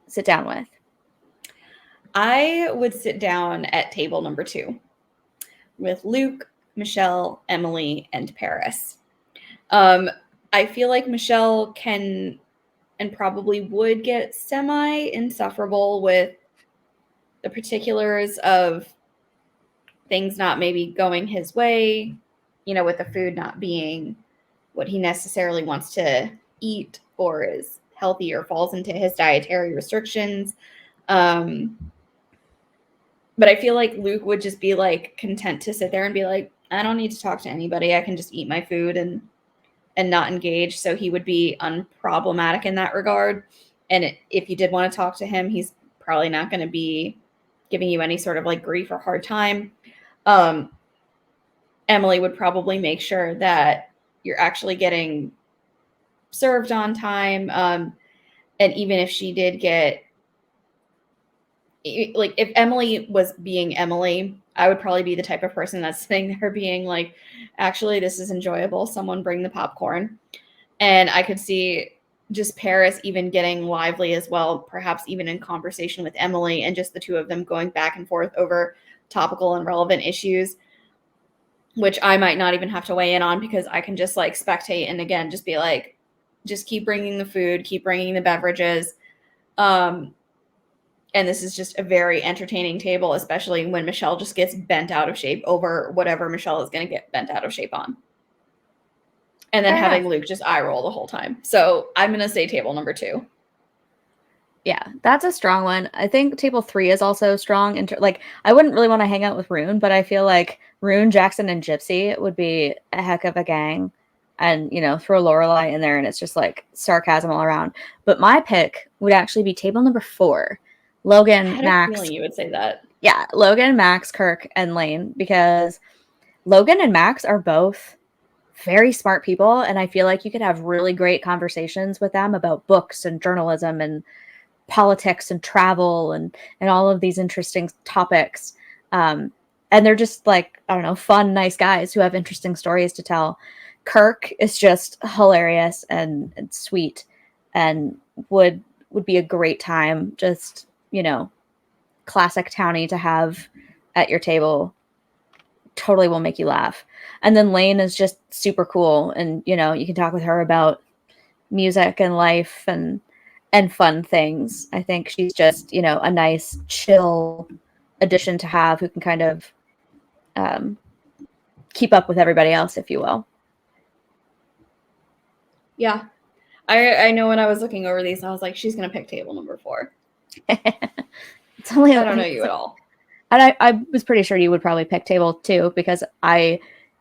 sit down with? I would sit down at table number 2 with Luke, Michelle, Emily, and Paris. I feel like Michelle can and probably would get semi-insufferable with the particulars of things not maybe going his way, with the food not being what he necessarily wants to eat or is healthy or falls into his dietary restrictions. But I feel like Luke would just be like content to sit there and be like, I don't need to talk to anybody. I can just eat my food and not engage. So he would be unproblematic in that regard. And if you did want to talk to him, he's probably not going to be giving you any sort of like grief or hard time. Emily would probably make sure that you're actually getting served on time. And even if she did get, like, if Emily was being Emily, I would probably be the type of person that's sitting there being like, actually, this is enjoyable. Someone bring the popcorn. And I could see just Paris even getting lively as well, perhaps even in conversation with Emily, and just the two of them going back and forth over topical and relevant issues, which I might not even have to weigh in on because I can just like spectate and again, just be like, just keep bringing the food, keep bringing the beverages. And this is just a very entertaining table, especially when Michelle just gets bent out of shape over whatever Michelle is going to get bent out of shape on. And then having Luke just eye roll the whole time. So I'm going to say table number 2. Yeah, that's a strong one. I think table 3 is also strong. Like, I wouldn't really want to hang out with Rune, but I feel like Rune, Jackson, and Gypsy would be a heck of a gang. And, throw Lorelai in there and it's just like sarcasm all around. But my pick would actually be table number 4. Logan, I had Max. a feeling you would say that. Yeah, Logan, Max, Kirk, and Lane, because Logan and Max are both very smart people, and I feel like you could have really great conversations with them about books and journalism and politics and travel and all of these interesting topics. And they're just like, I don't know, fun, nice guys who have interesting stories to tell. Kirk is just hilarious and sweet and would be a great time, just classic townie to have at your table. Totally will make you laugh. And then Lane is just super cool. And, you can talk with her about music and life and fun things. I think she's just, a nice chill addition to have who can kind of keep up with everybody else, if you will. Yeah. I know when I was looking over these, I was like, she's going to pick table number 4. It's only, I don't know you at all. And I was pretty sure you would probably pick table 2 because I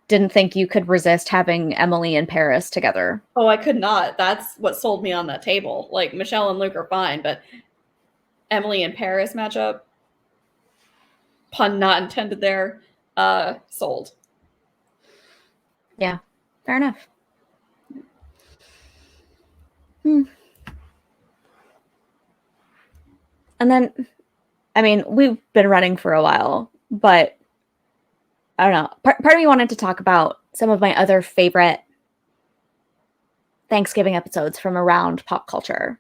didn't think you could resist having Emily and Paris together. Oh, I could not. That's what sold me on that table. Like, Michelle and Luke are fine, but Emily and Paris matchup, pun not intended there, sold. Yeah, fair enough. And then, I mean, we've been running for a while, but I don't know. Part of me wanted to talk about some of my other favorite Thanksgiving episodes from around pop culture.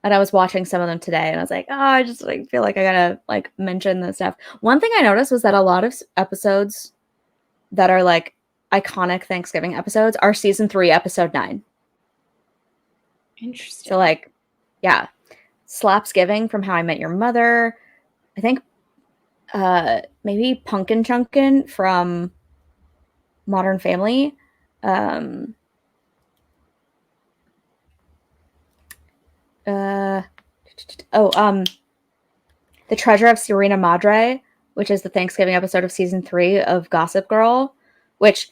And I was watching some of them today, and I was like, oh, I just like feel like I gotta like mention this stuff. One thing I noticed was that a lot of episodes that are like iconic Thanksgiving episodes are season 3, episode 9. Interesting. So like, yeah, Slapsgiving from How I Met Your Mother. I think maybe Punkin' Chunkin' from Modern Family. The Treasure of Serena Madre, which is the Thanksgiving episode of season 3 of Gossip Girl, which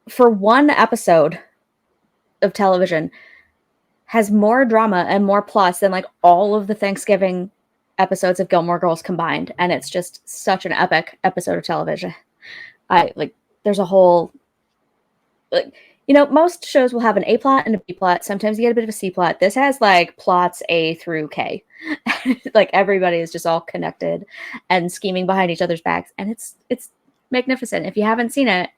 for one episode of television has more drama and more plots than like all of the Thanksgiving episodes of Gilmore Girls combined. And it's just such an epic episode of television. There's a whole, like, you know, most shows will have an A plot and a B plot. Sometimes you get a bit of a C plot. This has like plots A through K. Like everybody is just all connected and scheming behind each other's backs. And it's magnificent. If you haven't seen it,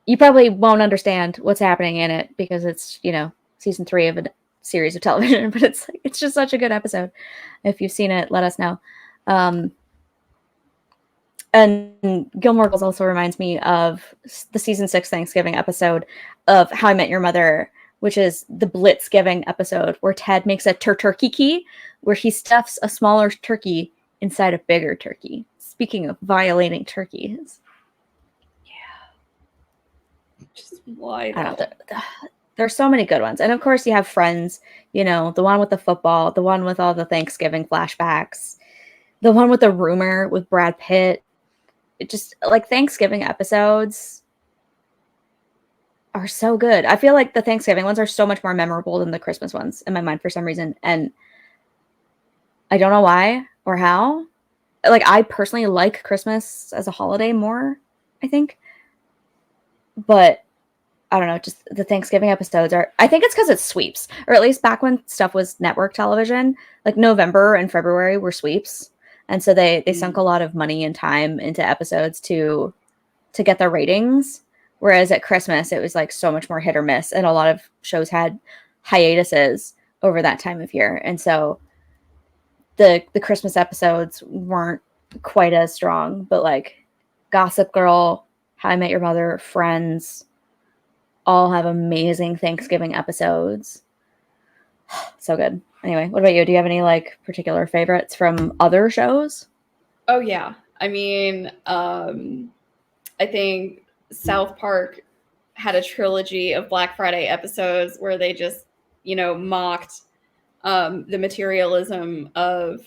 you probably won't understand what's happening in it because it's, you know, season 3 of a series of television, but it's just such a good episode. If you've seen it, let us know. And Gilmore Girls also reminds me of the season 6 Thanksgiving episode of How I Met Your Mother, which is the Blitzgiving episode where Ted makes a turkey key where he stuffs a smaller turkey inside a bigger turkey. Speaking of violating turkeys. Yeah. Just why? I don't know. There's so many good ones. And of course you have Friends, you know, the one with the football, the one with all the Thanksgiving flashbacks, the one with the rumor with Brad Pitt. It just like Thanksgiving episodes are so good. I feel like the Thanksgiving ones are so much more memorable than the Christmas ones in my mind for some reason. And I don't know why or how. Like I personally like Christmas as a holiday more, I think. But I don't know, just the Thanksgiving episodes are, I think it's because it's sweeps, or at least back when stuff was network television, like November and February were sweeps. And so they sunk a lot of money and time into episodes to get their ratings. Whereas at Christmas, it was like so much more hit or miss. And a lot of shows had hiatuses over that time of year. And so the Christmas episodes weren't quite as strong, but like Gossip Girl, How I Met Your Mother, Friends, all have amazing Thanksgiving episodes. So good. Anyway, what about you? Do you have any like particular favorites from other shows? Oh yeah. I mean, I think South Park had a trilogy of Black Friday episodes where they just, you know, mocked the materialism of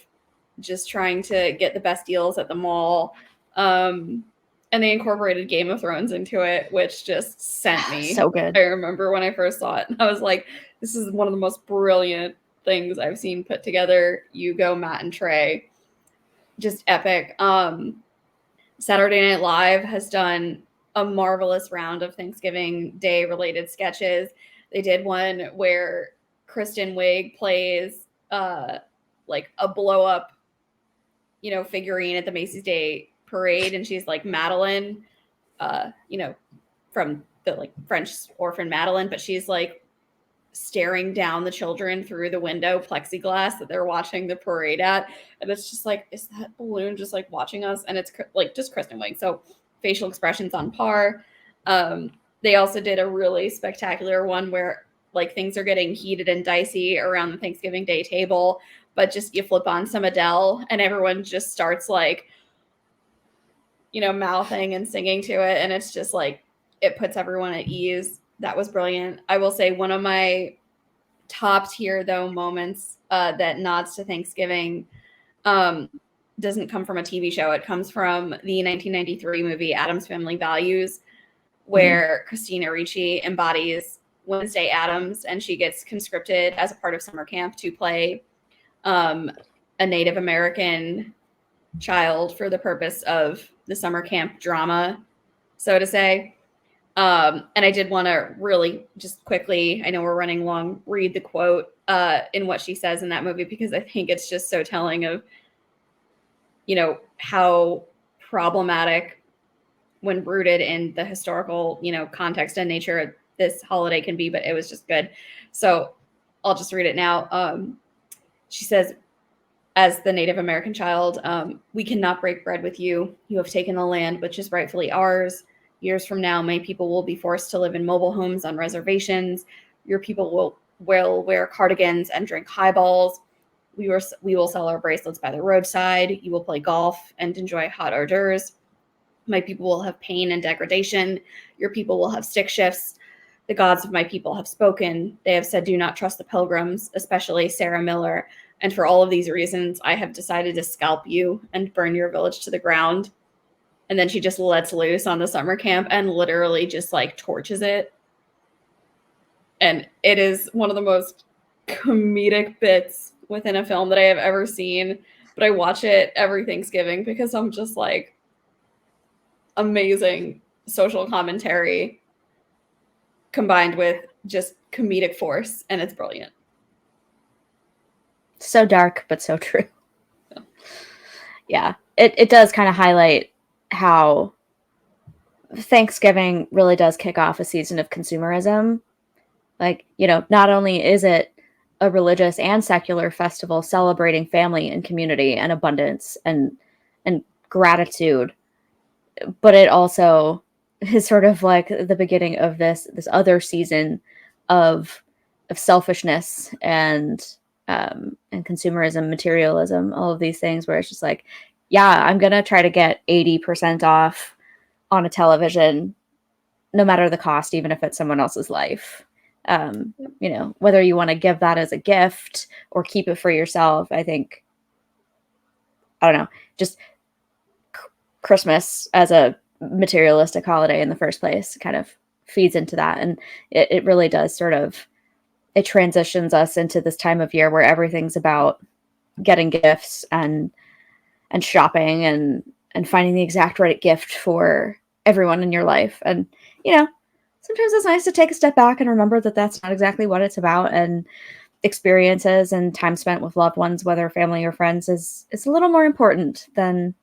just trying to get the best deals at the mall. And they incorporated Game of Thrones into it, which just sent me. So good. I remember when I first saw it, I was like, this is one of the most brilliant things I've seen put together. Hugo, Matt, and Trey. Just epic. Saturday Night Live has done a marvelous round of Thanksgiving Day related sketches. They did one where Kristen Wiig plays like a blow up, you know, figurine at the Macy's Day Parade, and she's like Madeline, you know, from the like French orphan Madeline, but she's like staring down the children through the window plexiglass that they're watching the parade at, and it's just like, is that balloon just like watching us? And it's like just Kristen Wiig, so facial expressions on par. They also did a really spectacular one where like things are getting heated and dicey around the Thanksgiving Day table, but just you flip on some Adele and everyone just starts like mouthing and singing to it. And it's just like, it puts everyone at ease. That was brilliant. I will say one of my top tier, though, moments that nods to Thanksgiving doesn't come from a TV show. It comes from the 1993 movie Addams Family Values, where Christina Ricci embodies Wednesday Addams, and she gets conscripted as a part of summer camp to play a Native American child for the purpose of the summer camp drama, so to say. And I did want to really just quickly, I know we're running long, read the quote in what she says in that movie, because I think it's just so telling of, how problematic, when rooted in the historical, context and nature, this holiday can be, but it was just good. So I'll just read it now. She says, as the Native American child, we cannot break bread with you. You have taken the land, which is rightfully ours. Years from now, many people will be forced to live in mobile homes on reservations. Your people will wear cardigans and drink highballs. We will sell our bracelets by the roadside. You will play golf and enjoy hot hors d'oeuvres. My people will have pain and degradation. Your people will have stick shifts. The gods of my people have spoken. They have said, do not trust the pilgrims, especially Sarah Miller. And for all of these reasons, I have decided to scalp you and burn your village to the ground. And then she just lets loose on the summer camp and literally just like torches it. And it is one of the most comedic bits within a film that I have ever seen. But I watch it every Thanksgiving because I'm just like, amazing social commentary combined with just comedic force. And it's brilliant. So dark, but so true. Yeah. It does kind of highlight how Thanksgiving really does kick off a season of consumerism. Like, not only is it a religious and secular festival celebrating family and community and abundance and gratitude, but it also is sort of like the beginning of this other season of selfishness and consumerism, materialism, all of these things where it's just like, yeah, I'm going to try to get 80% off on a television, no matter the cost, even if it's someone else's life. Whether you want to give that as a gift or keep it for yourself, I think, I don't know, just Christmas as a materialistic holiday in the first place kind of feeds into that. And it really does it transitions us into this time of year where everything's about getting gifts and shopping and finding the exact right gift for everyone in your life. And, sometimes it's nice to take a step back and remember that that's not exactly what it's about. And experiences and time spent with loved ones, whether family or friends, is a little more important than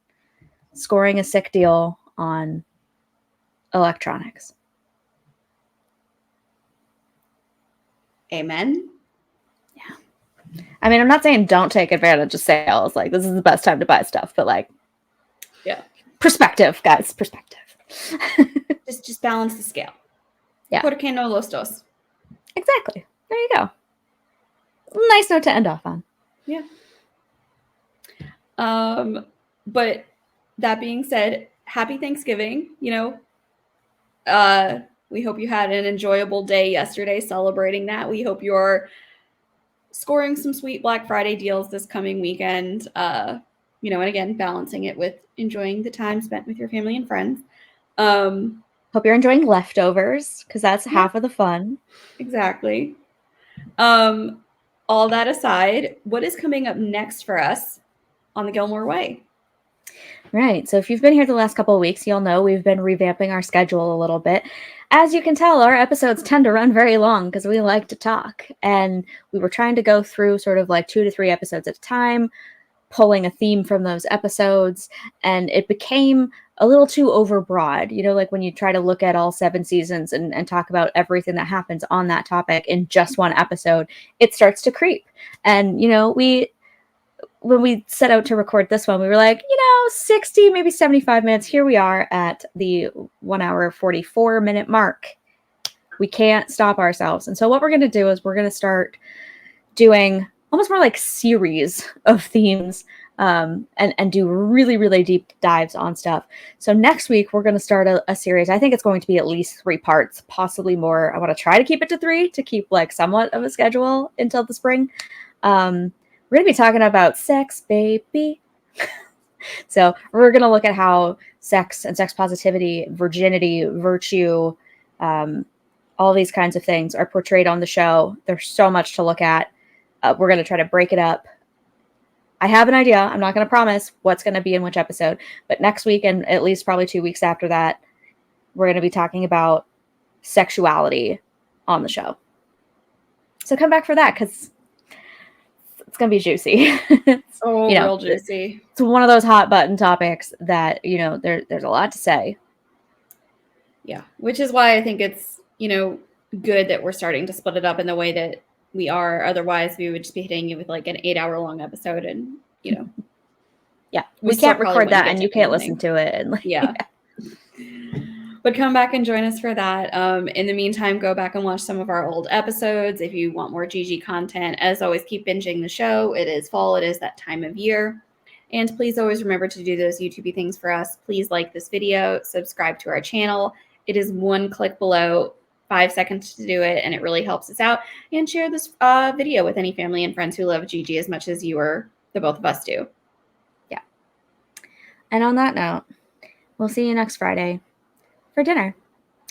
scoring a sick deal on electronics. Amen. Yeah. I mean, I'm not saying don't take advantage of sales. Like, this is the best time to buy stuff, but like, yeah. Perspective, guys. Perspective. just balance the scale. Yeah. Por qué no los dos? Exactly. There you go. Nice note to end off on. Yeah. But that being said, happy Thanksgiving. We hope you had an enjoyable day yesterday celebrating that. We hope you're scoring some sweet Black Friday deals this coming weekend. And again, balancing it with enjoying the time spent with your family and friends. Hope you're enjoying leftovers, because that's half of the fun. Exactly. All that aside, what is coming up next for us on the Gilmore Way? Right. So if you've been here the last couple of weeks, you'll know we've been revamping our schedule a little bit. As you can tell, our episodes tend to run very long because we like to talk. And we were trying to go through sort of like 2 to 3 episodes at a time, pulling a theme from those episodes. And it became a little too overbroad, like when you try to look at all 7 seasons and talk about everything that happens on that topic in just one episode, it starts to creep. And, when we set out to record this one, we were like, 60, maybe 75 minutes. Here we are at the 1 hour, 44 minute mark. We can't stop ourselves. And so what we're going to do is we're going to start doing almost more like series of themes and do really, really deep dives on stuff. So next week, we're going to start a series. I think it's going to be at least 3 parts, possibly more. I want to try to keep it to 3 to keep like somewhat of a schedule until the spring. We're going to be talking about sex, baby. So we're going to look at how sex and sex positivity, virginity, virtue, all these kinds of things are portrayed on the show. There's so much to look at. We're going to try to break it up. I have an idea. I'm not going to promise what's going to be in which episode, but next week and at least probably 2 weeks after that, we're going to be talking about sexuality on the show. So come back for that because it's going to be juicy. Real juicy. It's one of those hot button topics that, there's a lot to say. Yeah, which is why I think it's, good that we're starting to split it up in the way that we are. Otherwise, we would just be hitting you with like an 8-hour long episode, and yeah, we can't record that, and you can't listen to it. And yeah. But come back and join us for that. In the meantime, go back and watch some of our old episodes if you want more GG content. As always, keep binging the show. It is fall. It is that time of year. And please always remember to do those YouTube things for us. Please like this video, subscribe to our channel. It is 1 click below, 5 seconds to do it, and it really helps us out. And share this video with any family and friends who love GG as much as you or the both of us do. Yeah. And on that note, we'll see you next Friday for dinner.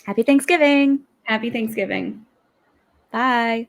Happy Thanksgiving. Happy Thanksgiving. Bye.